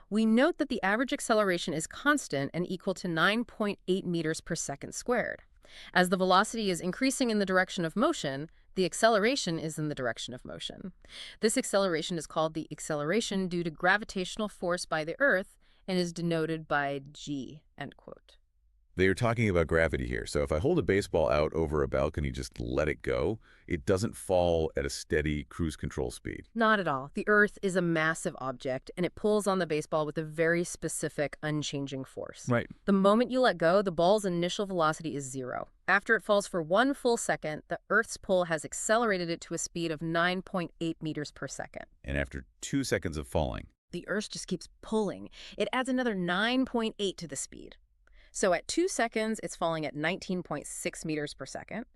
we note that the average acceleration is constant and equal to 9.8 meters per second squared. As the velocity is increasing in the direction of motion, the acceleration is in the direction of motion. This acceleration is called the acceleration due to gravitational force by the Earth and is denoted by g, end quote. They are talking about gravity here. So if I hold a baseball out over a balcony, just let it go, it doesn't fall at a steady cruise control speed. Not at all. The Earth is a massive object, and it pulls on the baseball with a very specific, unchanging force. Right. The moment you let go, the ball's initial velocity is 0. After it falls for 1 full second, the Earth's pull has accelerated it to a speed of 9.8 meters per second. And after 2 seconds of falling, The Earth just keeps pulling. It adds another 9.8 to the speed. So at 2 seconds, it's falling at 19.6 meters per second.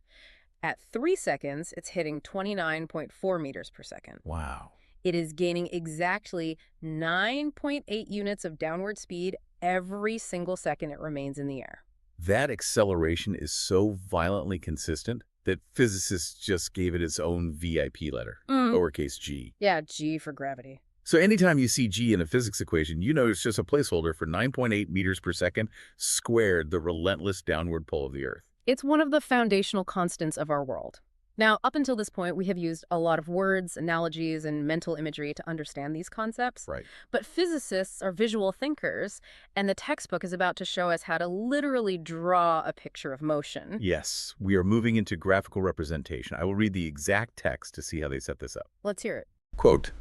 At 3 seconds, it's hitting 29.4 meters per second. wow. It is gaining exactly 9.8 units of downward speed every single second it remains in the air. That acceleration is so violently consistent that physicists just gave it its own VIP letter, lowercase g. Yeah, G for gravity. So anytime you see g in a physics equation, you know it's just a placeholder for 9.8 meters per second squared, the relentless downward pull of the Earth. It's one of the foundational constants of our world. Now, up until this point, we have used a lot of words, analogies, and mental imagery to understand these concepts. Right. But physicists are visual thinkers, and the textbook is about to show us how to literally draw a picture of motion. Yes, we are moving into graphical representation. I will read the exact text to see how they set this up. Let's hear it. Quote,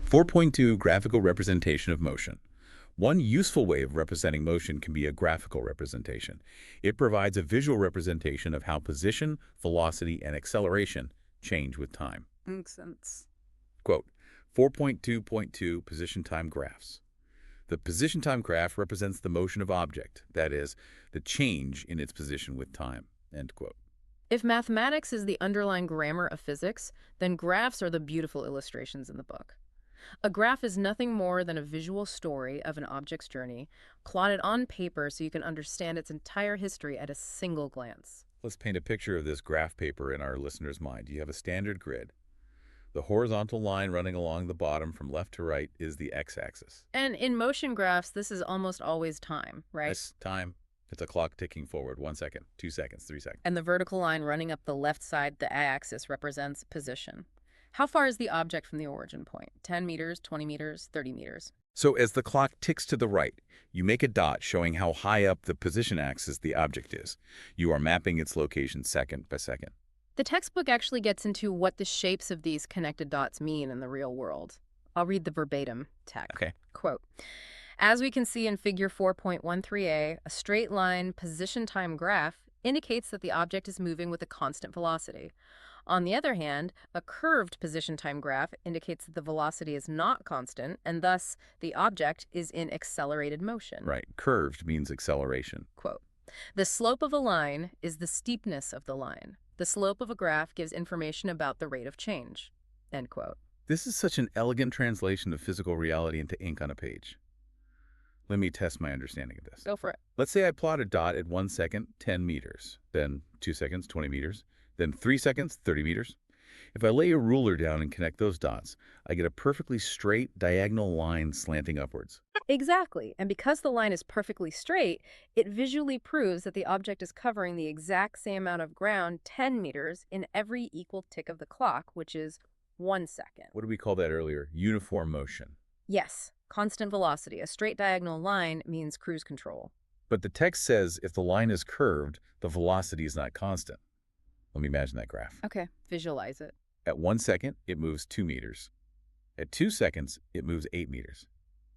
4.2 Graphical Representation of Motion. One useful way of representing motion can be a graphical representation. It provides a visual representation of how position, velocity, and acceleration change with time. Makes sense. Quote, 4.2.2 Position Time Graphs. The position time graph represents the motion of object, that is, the change in its position with time. End quote. If mathematics is the underlying grammar of physics, then graphs are the beautiful illustrations in the book. A graph is nothing more than a visual story of an object's journey, plotted on paper so you can understand its entire history at a single glance. Let's paint a picture of this graph paper in our listener's mind. You have a standard grid. The horizontal line running along the bottom from left to right is the x-axis. And in motion graphs, this is almost always time, right? That's time. It's a clock ticking forward. 1 second, 2 seconds, 3 seconds. And the vertical line running up the left side, the axis, represents position. How far is the object from the origin point? 10 meters, 20 meters, 30 meters? So as the clock ticks to the right, you make a dot showing how high up the position axis the object is. You are mapping its location second by second. The textbook actually gets into what the shapes of these connected dots mean in the real world. I'll read the verbatim text. Okay. Quote, as we can see in figure 4.13a, a straight line position time graph indicates that the object is moving with a constant velocity. On the other hand, a curved position time graph indicates that the velocity is not constant, and thus the object is in accelerated motion. Right. Curved means acceleration. Quote, the slope of a line is the steepness of the line. The slope of a graph gives information about the rate of change. End quote. This is such an elegant translation of physical reality into ink on a page. Let me test my understanding of this. Go for it. Let's say I plot a dot at 1 second, 10 meters, then 2 seconds, 20 meters, then 3 seconds, 30 meters. If I lay a ruler down and connect those dots, I get a perfectly straight diagonal line slanting upwards. Exactly. And because the line is perfectly straight, it visually proves that the object is covering the exact same amount of ground, 10 meters, in every equal tick of the clock, which is 1 second. What did we call that earlier? Uniform motion. Yes, constant velocity. A straight diagonal line means cruise control. But the text says if the line is curved, the velocity is not constant. Let me imagine that graph. Okay, visualize it. At 1 second, it moves 2 meters. At 2 seconds, it moves 8 meters.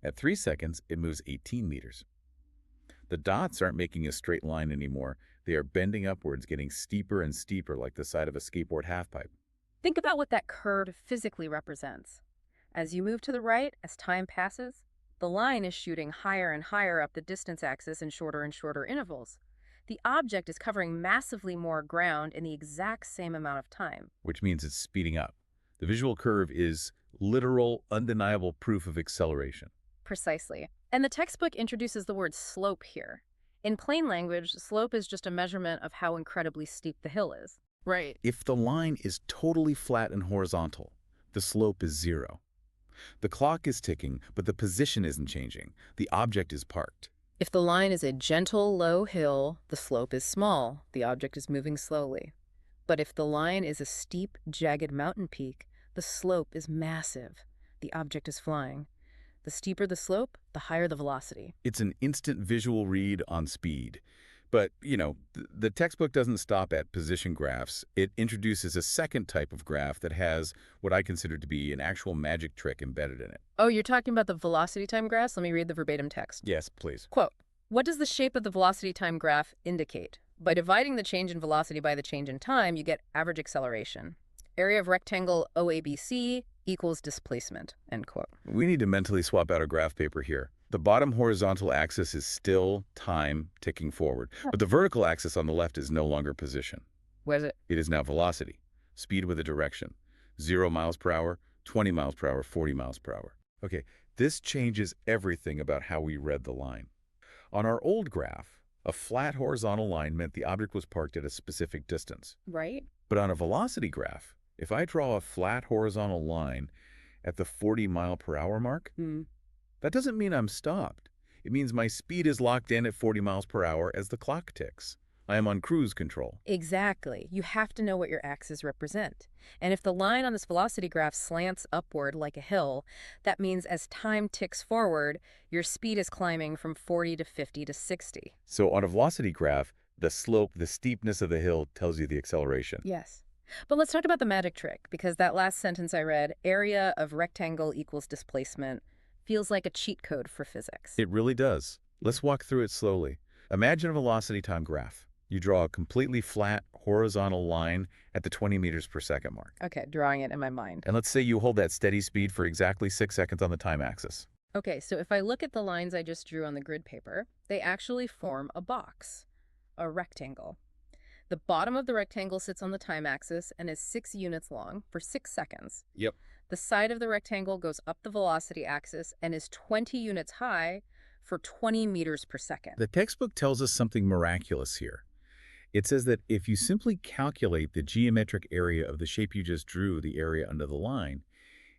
At 3 seconds, it moves 18 meters. The dots aren't making a straight line anymore. They are bending upwards, getting steeper and steeper like the side of a skateboard halfpipe. Think about what that curve physically represents. As you move to the right, as time passes, the line is shooting higher and higher up the distance axis in shorter and shorter intervals. The object is covering massively more ground in the exact same amount of time. Which means it's speeding up. The visual curve is literal, undeniable proof of acceleration. Precisely. And the textbook introduces the word slope here. In plain language, slope is just a measurement of how incredibly steep the hill is. Right. If the line is totally flat and horizontal, the slope is 0. The clock is ticking, but the position isn't changing. The object is parked. If the line is a gentle, low hill, the slope is small. The object is moving slowly. But if the line is a steep, jagged mountain peak, the slope is massive. The object is flying. The steeper the slope, the higher the velocity. It's an instant visual read on speed. But, the textbook doesn't stop at position graphs. It introduces a second type of graph that has what I consider to be an actual magic trick embedded in it. Oh, you're talking about the velocity time graphs? Let me read the verbatim text. Yes, please. Quote, what does the shape of the velocity time graph indicate? By dividing the change in velocity by the change in time, you get average acceleration. Area of rectangle OABC equals displacement, end quote. We need to mentally swap out our graph paper here. The bottom horizontal axis is still time ticking forward, but the vertical axis on the left is no longer position. What is it? It is now velocity, speed with a direction. 0 miles per hour, 20 miles per hour, 40 miles per hour. Okay, this changes everything about how we read the line. On our old graph, a flat horizontal line meant the object was parked at a specific distance. Right. But on a velocity graph, if I draw a flat horizontal line at the 40 mile per hour mark, that doesn't mean I'm stopped. It means my speed is locked in at 40 miles per hour as the clock ticks. I am on cruise control. Exactly. You have to know what your axes represent. And if the line on this velocity graph slants upward like a hill, that means as time ticks forward, your speed is climbing from 40 to 50 to 60. So on a velocity graph, the slope, the steepness of the hill tells you the acceleration. Yes. But let's talk about the magic trick, because that last sentence I read, area of rectangle equals displacement, feels like a cheat code for physics. It really does. Let's walk through it slowly. Imagine a velocity time graph. You draw a completely flat horizontal line at the 20 meters per second mark. Okay, drawing it in my mind. And let's say you hold that steady speed for exactly 6 seconds on the time axis. Okay, so if I look at the lines I just drew on the grid paper, they actually form a box, a rectangle. The bottom of the rectangle sits on the time axis and is 6 units long for 6 seconds. Yep. The side of the rectangle goes up the velocity axis and is 20 units high for 20 meters per second. The textbook tells us something miraculous here. It says that if you simply calculate the geometric area of the shape you just drew, the area under the line,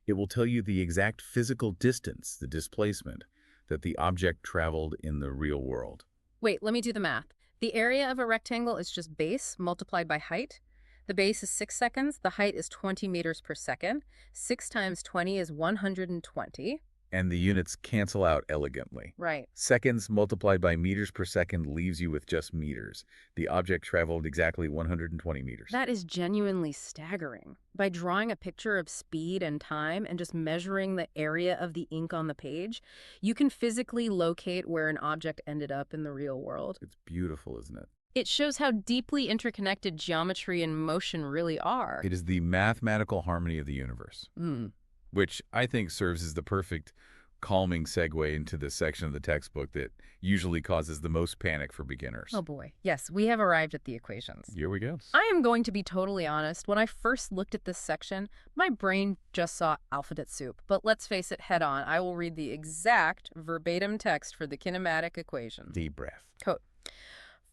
it will tell you the exact physical distance, the displacement, that the object traveled in the real world. Wait, let me do the math. The area of a rectangle is just base multiplied by height. The base is 6 seconds. The height is 20 meters per second. 6 times 20 is 120. And the units cancel out elegantly. Right. Seconds multiplied by meters per second leaves you with just meters. The object traveled exactly 120 meters. That is genuinely staggering. By drawing a picture of speed and time and just measuring the area of the ink on the page, you can physically locate where an object ended up in the real world. It's beautiful, isn't it? It shows how deeply interconnected geometry and motion really are. It is the mathematical harmony of the universe, Mm. which I think serves as the perfect calming segue into the section of the textbook that usually causes the most panic for beginners. Oh boy. Yes, we have arrived at the equations. Here we go. I am going to be totally honest. When I first looked at this section, my brain just saw alphabet soup. But let's face it head on. I will read the exact verbatim text for the kinematic equations. Deep breath. Quote,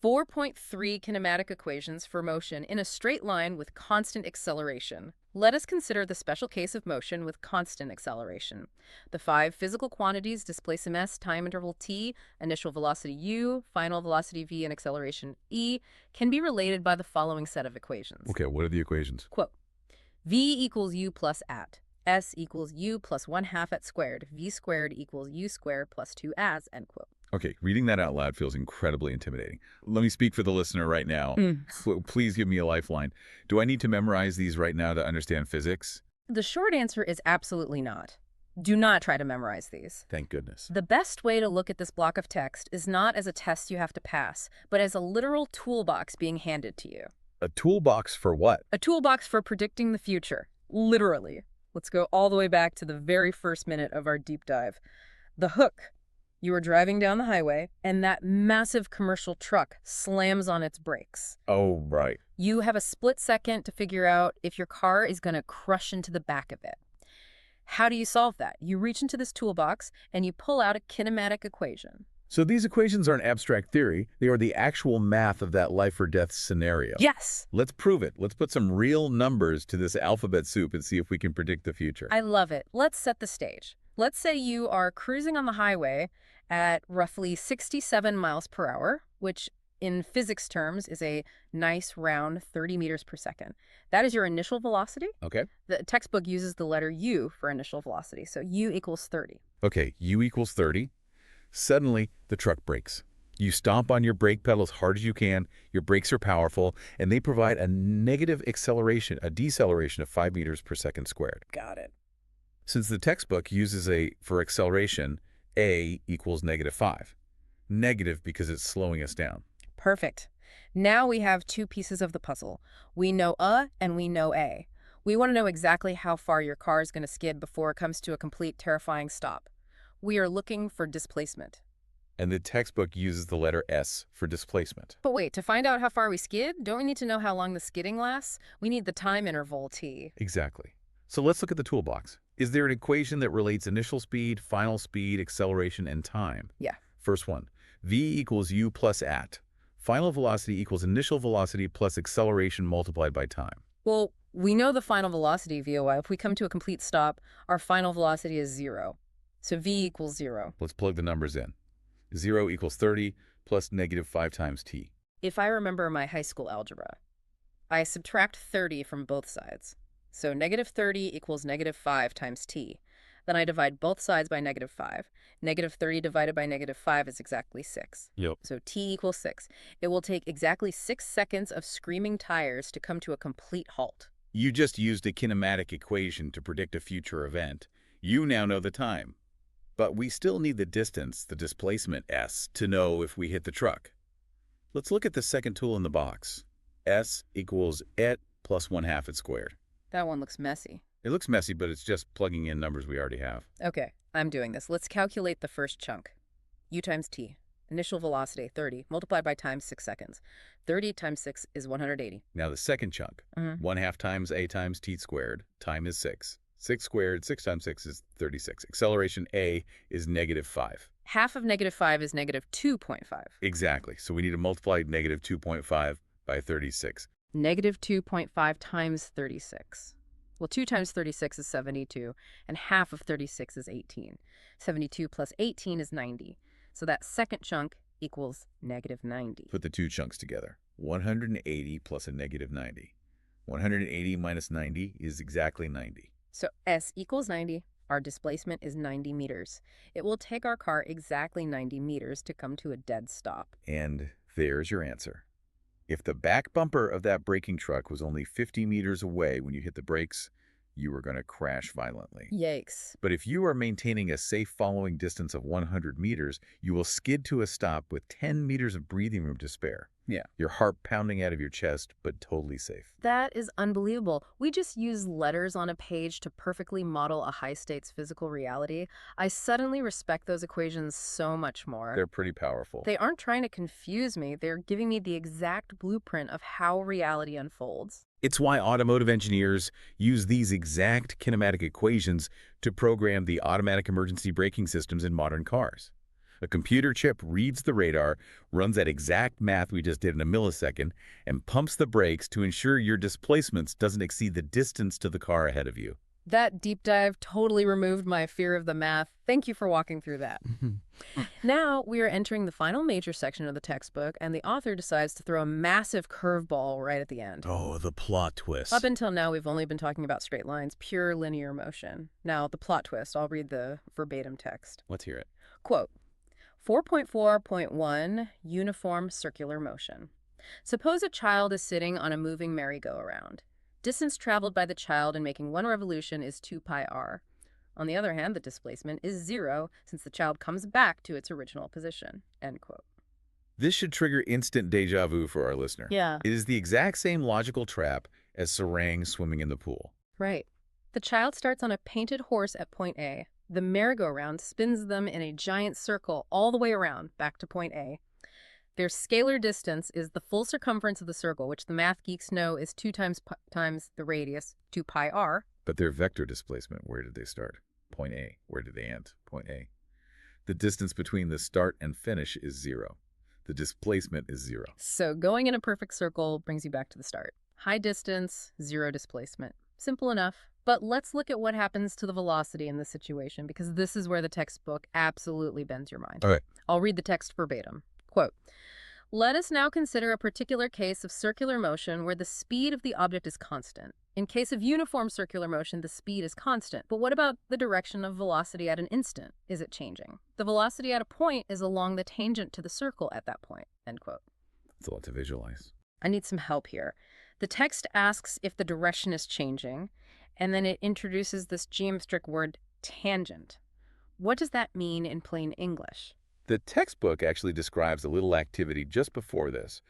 4.3 kinematic equations for motion in a straight line with constant acceleration. Let us consider the special case of motion with constant acceleration. The 5 physical quantities, displacement s, time interval t, initial velocity u, final velocity v, and acceleration e, can be related by the following set of equations. Okay, what are the equations? Quote, v equals u plus at, s equals u plus 1/2 at squared, v squared equals u squared plus 2 as, end quote. Okay, reading that out loud feels incredibly intimidating. Let me speak for the listener right now. Please give me a lifeline. Do I need to memorize these right now to understand physics? The short answer is absolutely not. Do not try to memorize these. Thank goodness. The best way to look at this block of text is not as a test you have to pass, but as a literal toolbox being handed to you. A toolbox for what? A toolbox for predicting the future. Literally. Let's go all the way back to the very first minute of our deep dive. The hook. You are driving down the highway, and that massive commercial truck slams on its brakes. Oh, right. You have a split second to figure out if your car is going to crush into the back of it. How do you solve that? You reach into this toolbox, and you pull out a kinematic equation. So these equations aren't abstract theory. They are the actual math of that life or death scenario. Yes! Let's prove it. Let's put some real numbers to this alphabet soup and see if we can predict the future. I love it. Let's set the stage. Let's say you are cruising on the highway at roughly 67 miles per hour, which in physics terms is a nice round 30 meters per second. That is your initial velocity. Okay. The textbook uses the letter U for initial velocity, so U equals 30. Okay, U equals 30. Suddenly, the truck brakes. You stomp on your brake pedal as hard as you can, your brakes are powerful, and they provide a negative acceleration, a deceleration of 5 meters per second squared. Got it. Since the textbook uses for acceleration, a equals -5. Negative because it's slowing us down. Perfect. Now we have 2 pieces of the puzzle. We know A and we know A. We want to know exactly how far your car is going to skid before it comes to a complete terrifying stop. We are looking for displacement. And the textbook uses the letter S for displacement. But wait, to find out how far we skid, don't we need to know how long the skidding lasts? We need the time interval, t. Exactly. So let's look at the toolbox. Is there an equation that relates initial speed, final speed, acceleration, and time? Yeah. First one, v equals u plus at. Final velocity equals initial velocity plus acceleration multiplied by time. Well, we know the final velocity, VOI. If we come to a complete stop, our final velocity is 0. So v equals 0. Let's plug the numbers in. 0 equals 30 plus -5 times t. If I remember my high school algebra, I subtract 30 from both sides. So -30 equals -5 times t. Then I divide both sides by -5. -30 divided by -5 is exactly 6. Yep. So t equals 6. It will take exactly 6 seconds of screaming tires to come to a complete halt. You just used a kinematic equation to predict a future event. You now know the time. But we still need the distance, the displacement s, to know if we hit the truck. Let's look at the second tool in the box. S equals et plus 1/2 it squared. That one looks messy. It looks messy, but it's just plugging in numbers we already have. Okay, I'm doing this. Let's calculate the first chunk. U times t. Initial velocity, 30, multiplied by times 6 seconds. 30 times 6 is 180. Now the second chunk, 1/2 times a times t squared, time is 6. 6 squared, 6 times 6 is 36. Acceleration a is -5. Half of -5 is -2.5. Exactly. So we need to multiply -2.5 by 36. -2.5 times 36. Well, 2 times 36 is 72, and half of 36 is 18. 72 plus 18 is 90. So that second chunk equals -90. Put the two chunks together. 180 plus a -90. 180 minus 90 is exactly 90. So S equals 90. Our displacement is 90 meters. It will take our car exactly 90 meters to come to a dead stop. And there's your answer. If the back bumper of that braking truck was only 50 meters away when you hit the brakes, you were going to crash violently. Yikes. But if you are maintaining a safe following distance of 100 meters, you will skid to a stop with 10 meters of breathing room to spare. Yeah. Your heart pounding out of your chest, but totally safe. That is unbelievable. We just use letters on a page to perfectly model a high-stakes physical reality. I suddenly respect those equations so much more. They're pretty powerful. They aren't trying to confuse me. They're giving me the exact blueprint of how reality unfolds. It's why automotive engineers use these exact kinematic equations to program the automatic emergency braking systems in modern cars. A computer chip reads the radar, runs that exact math we just did in a millisecond, and pumps the brakes to ensure your displacements doesn't exceed the distance to the car ahead of you. That deep dive totally removed my fear of the math. Thank you for walking through that. Now we are entering the final major section of the textbook, and the author decides to throw a massive curveball right at the end. Oh, the plot twist. Up until now, we've only been talking about straight lines, pure linear motion. Now, the plot twist. I'll read the verbatim text. Let's hear it. Quote, 4.4.1, uniform circular motion. Suppose a child is sitting on a moving merry-go-round. Distance traveled by the child in making one revolution is 2 pi r. On the other hand, the displacement is 0 since the child comes back to its original position. End quote. This should trigger instant deja vu for our listener. Yeah. It is the exact same logical trap as Sarang swimming in the pool. Right. The child starts on a painted horse at point A. The merry-go-round spins them in a giant circle all the way around, back to point A. Their scalar distance is the full circumference of the circle, which the math geeks know is 2 times the radius, 2 pi r. But their vector displacement, where did they start? Point A. Where did they end? Point A. The distance between the start and finish is 0. The displacement is 0. So going in a perfect circle brings you back to the start. High distance, 0 displacement. Simple enough. But let's look at what happens to the velocity in this situation, because this is where the textbook absolutely bends your mind. All right. I'll read the text verbatim. Quote, let us now consider a particular case of circular motion where the speed of the object is constant. In case of uniform circular motion, the speed is constant. But what about the direction of velocity at an instant? Is it changing? The velocity at a point is along the tangent to the circle at that point. End quote. It's a lot to visualize. I need some help here. The text asks if the direction is changing, and then it introduces this geometric word tangent. What does that mean in plain English? The textbook actually describes a little activity just before this,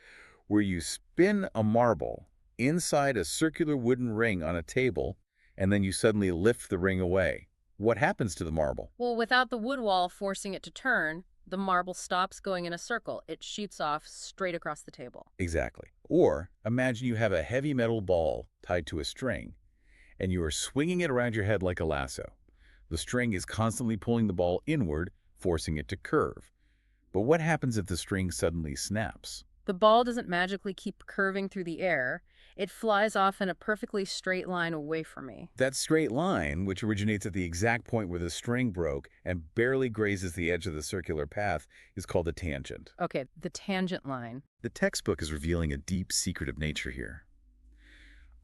where you spin a marble inside a circular wooden ring on a table, and then you suddenly lift the ring away. What happens to the marble? Well, without the wood wall forcing it to turn, the marble stops going in a circle. It shoots off straight across the table. Exactly. Or imagine you have a heavy metal ball tied to a string, and you are swinging it around your head like a lasso. The string is constantly pulling the ball inward, forcing it to curve. But what happens if the string suddenly snaps? The ball doesn't magically keep curving through the air. It flies off in a perfectly straight line away from me. That straight line, which originates at the exact point where the string broke and barely grazes the edge of the circular path, is called a tangent. Okay, the tangent line. The textbook is revealing a deep secret of nature here.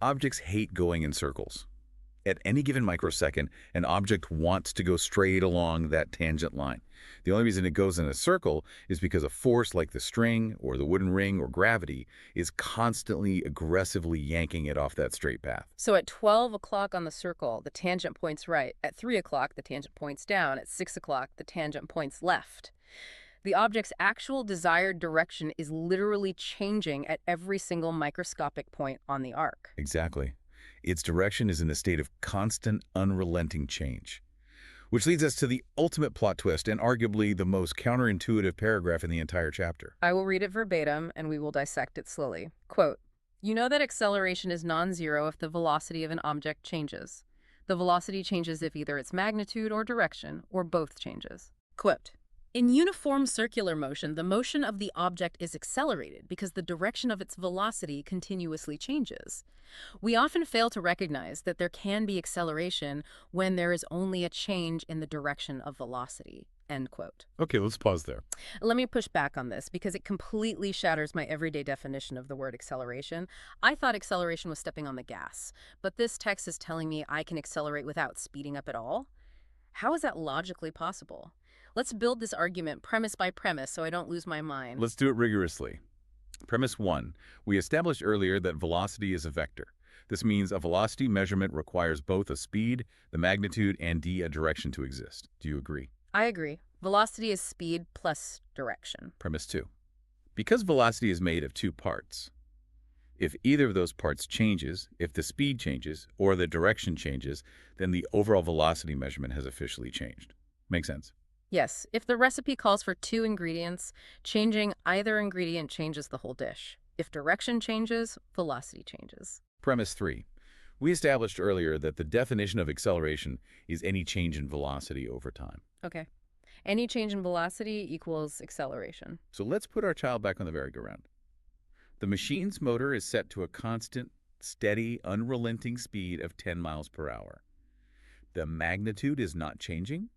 Objects hate going in circles. At any given microsecond, an object wants to go straight along that tangent line. The only reason it goes in a circle is because a force like the string or the wooden ring or gravity is constantly aggressively yanking it off that straight path. So at 12 o'clock on the circle, the tangent points right. At 3 o'clock, the tangent points down. At 6 o'clock, the tangent points left. The object's actual desired direction is literally changing at every single microscopic point on the arc. Exactly. Its direction is in a state of constant, unrelenting change. Which leads us to the ultimate plot twist and arguably the most counterintuitive paragraph in the entire chapter. I will read it verbatim and we will dissect it slowly. Quote, you know that acceleration is non-zero if the velocity of an object changes. The velocity changes if either its magnitude or direction, or both changes. Quote, in uniform circular motion, the motion of the object is accelerated because the direction of its velocity continuously changes. We often fail to recognize that there can be acceleration when there is only a change in the direction of velocity. End quote. Okay, let's pause there. Let me push back on this because it completely shatters my everyday definition of the word acceleration. I thought acceleration was stepping on the gas, but this text is telling me I can accelerate without speeding up at all? How is that logically possible? Let's build this argument premise by premise so I don't lose my mind. Let's do it rigorously. Premise 1. We established earlier that velocity is a vector. This means a velocity measurement requires both a speed, the magnitude, and a direction to exist. Do you agree? I agree. Velocity is speed plus direction. Premise 2. Because velocity is made of two parts, if either of those parts changes, if the speed changes, or the direction changes, then the overall velocity measurement has officially changed. Make sense? Yes, if the recipe calls for 2 ingredients, changing either ingredient changes the whole dish. If direction changes, velocity changes. Premise 3. We established earlier that the definition of acceleration is any change in velocity over time. Okay. Any change in velocity equals acceleration. So let's put our child back on the merry-go-round. The machine's motor is set to a constant, steady, unrelenting speed of 10 miles per hour. The magnitude is not changing.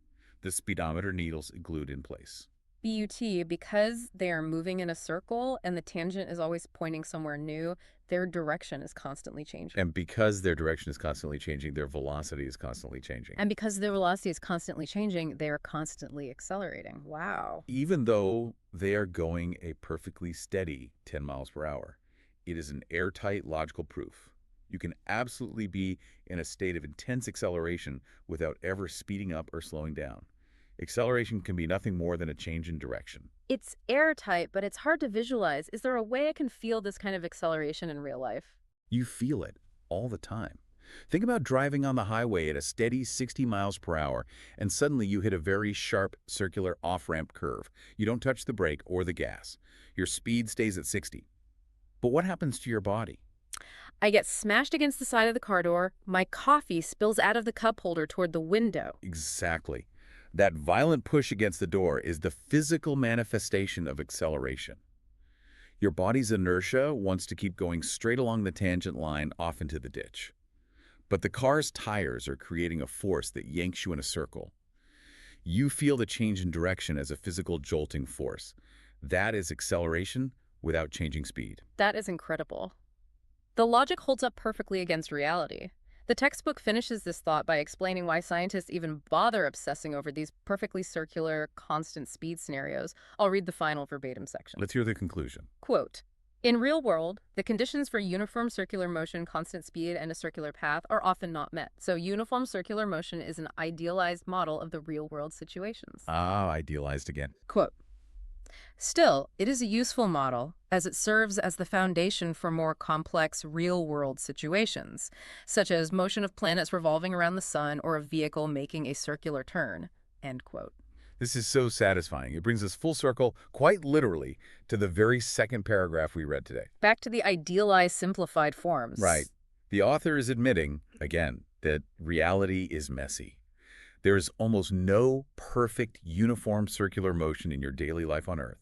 The speedometer needle's glued in place. BUT, because they are moving in a circle and the tangent is always pointing somewhere new, their direction is constantly changing. And because their direction is constantly changing, their velocity is constantly changing. And because their velocity is constantly changing, they are constantly accelerating. Wow. Even though they are going a perfectly steady 10 miles per hour, it is an airtight logical proof. You can absolutely be in a state of intense acceleration without ever speeding up or slowing down. Acceleration can be nothing more than a change in direction. It's airtight, but it's hard to visualize. Is there a way I can feel this kind of acceleration in real life? You feel it all the time. Think about driving on the highway at a steady 60 miles per hour, and suddenly you hit a very sharp, circular off-ramp curve. You don't touch the brake or the gas. Your speed stays at 60. But what happens to your body? I get smashed against the side of the car door. My coffee spills out of the cup holder toward the window. Exactly. That violent push against the door is the physical manifestation of acceleration. Your body's inertia wants to keep going straight along the tangent line off into the ditch. But the car's tires are creating a force that yanks you in a circle. You feel the change in direction as a physical jolting force. That is acceleration without changing speed. That is incredible. The logic holds up perfectly against reality. The textbook finishes this thought by explaining why scientists even bother obsessing over these perfectly circular, constant speed scenarios. I'll read the final verbatim section. Let's hear the conclusion. Quote, in real world, the conditions for uniform circular motion, constant speed, and a circular path are often not met. So uniform circular motion is an idealized model of the real-world situations. Ah, idealized again. Quote, still, it is a useful model as it serves as the foundation for more complex real-world situations, such as motion of planets revolving around the sun or a vehicle making a circular turn. End quote. This is so satisfying. It brings us full circle, quite literally, to the very second paragraph we read today. Back to the idealized, simplified forms. Right. The author is admitting, again, that reality is messy. There is almost no perfect, uniform circular motion in your daily life on Earth.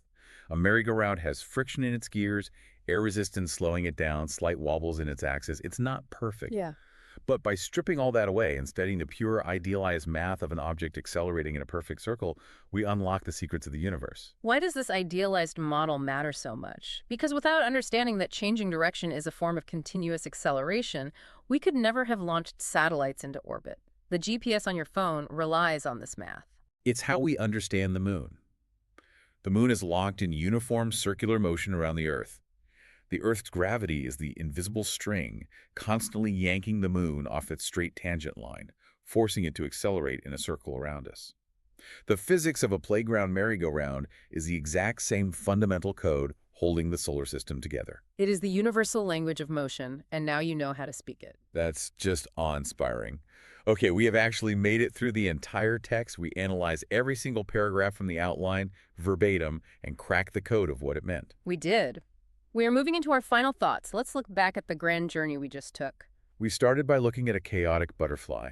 A merry-go-round has friction in its gears, air resistance slowing it down, slight wobbles in its axis. It's not perfect. Yeah. But by stripping all that away and studying the pure idealized math of an object accelerating in a perfect circle, we unlock the secrets of the universe. Why does this idealized model matter so much? Because without understanding that changing direction is a form of continuous acceleration, we could never have launched satellites into orbit. The GPS on your phone relies on this math. It's how we understand the moon. The moon is locked in uniform circular motion around the Earth. The Earth's gravity is the invisible string, constantly yanking the moon off its straight tangent line, forcing it to accelerate in a circle around us. The physics of a playground merry-go-round is the exact same fundamental code holding the solar system together. It is the universal language of motion, and now you know how to speak it. That's just awe-inspiring. Okay, we have actually made it through the entire text. We analyzed every single paragraph from the outline, verbatim, and cracked the code of what it meant. We did. We are moving into our final thoughts. Let's look back at the grand journey we just took. We started by looking at a chaotic butterfly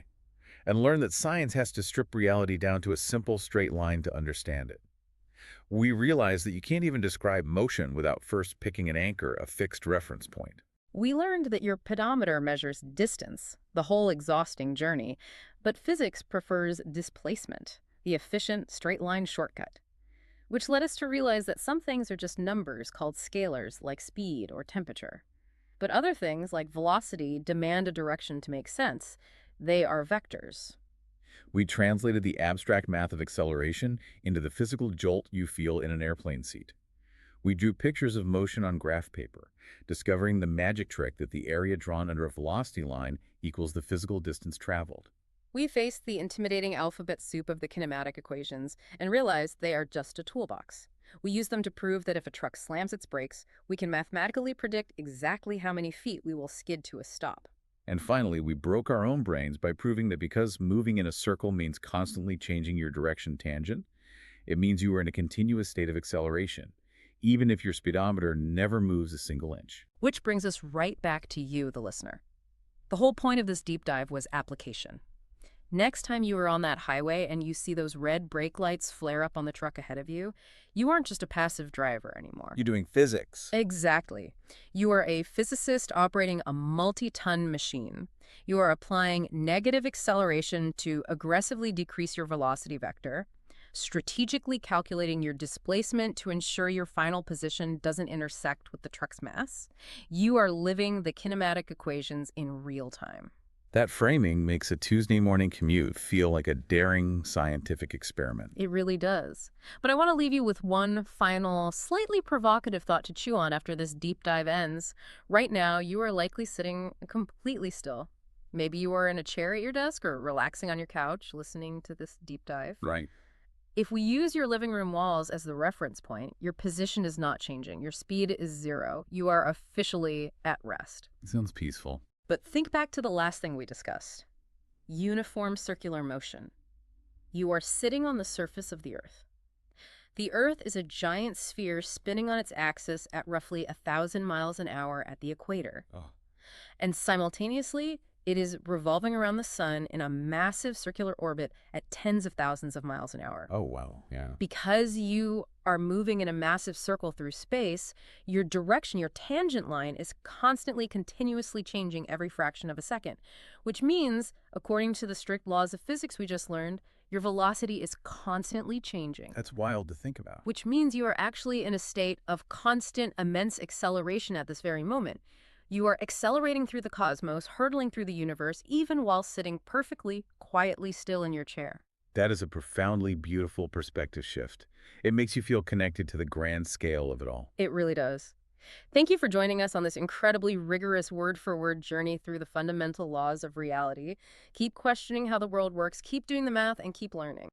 and learned that science has to strip reality down to a simple straight line to understand it. We realized that you can't even describe motion without first picking an anchor, a fixed reference point. We learned that your pedometer measures distance, the whole exhausting journey, but physics prefers displacement, the efficient straight-line shortcut, which led us to realize that some things are just numbers called scalars, like speed or temperature. But other things, like velocity, demand a direction to make sense. They are vectors. We translated the abstract math of acceleration into the physical jolt you feel in an airplane seat. We drew pictures of motion on graph paper, discovering the magic trick that the area drawn under a velocity line equals the physical distance traveled. We faced the intimidating alphabet soup of the kinematic equations and realized they are just a toolbox. We use them to prove that if a truck slams its brakes, we can mathematically predict exactly how many feet we will skid to a stop. And finally, we broke our own brains by proving that because moving in a circle means constantly changing your direction tangent, it means you are in a continuous state of acceleration, even if your speedometer never moves a single inch. Which brings us right back to you, the listener. The whole point of this deep dive was application. Next time you are on that highway and you see those red brake lights flare up on the truck ahead of you, you aren't just a passive driver anymore. You're doing physics. Exactly. You are a physicist operating a multi-ton machine. You are applying negative acceleration to aggressively decrease your velocity vector, strategically calculating your displacement to ensure your final position doesn't intersect with the truck's mass. You are living the kinematic equations in real time. That framing makes a Tuesday morning commute feel like a daring scientific experiment. It really does. But I want to leave you with one final, slightly provocative thought to chew on after this deep dive ends. Right now, you are likely sitting completely still. Maybe you are in a chair at your desk or relaxing on your couch listening to this deep dive. Right. If we use your living room walls as the reference point, your position is not changing. Your speed is 0. You are officially at rest. Sounds peaceful. But think back to the last thing we discussed. Uniform circular motion. You are sitting on the surface of the Earth. The Earth is a giant sphere spinning on its axis at roughly 1,000 miles an hour at the equator. Oh. And simultaneously, it is revolving around the sun in a massive circular orbit at tens of thousands of miles an hour. Oh, wow. Yeah. Because you are moving in a massive circle through space, your direction, your tangent line, is constantly, continuously changing every fraction of a second, which means, according to the strict laws of physics we just learned, your velocity is constantly changing. That's wild to think about. Which means you are actually in a state of constant, immense acceleration at this very moment. You are accelerating through the cosmos, hurtling through the universe, even while sitting perfectly, quietly still in your chair. That is a profoundly beautiful perspective shift. It makes you feel connected to the grand scale of it all. It really does. Thank you for joining us on this incredibly rigorous word-for-word journey through the fundamental laws of reality. Keep questioning how the world works, keep doing the math, and keep learning.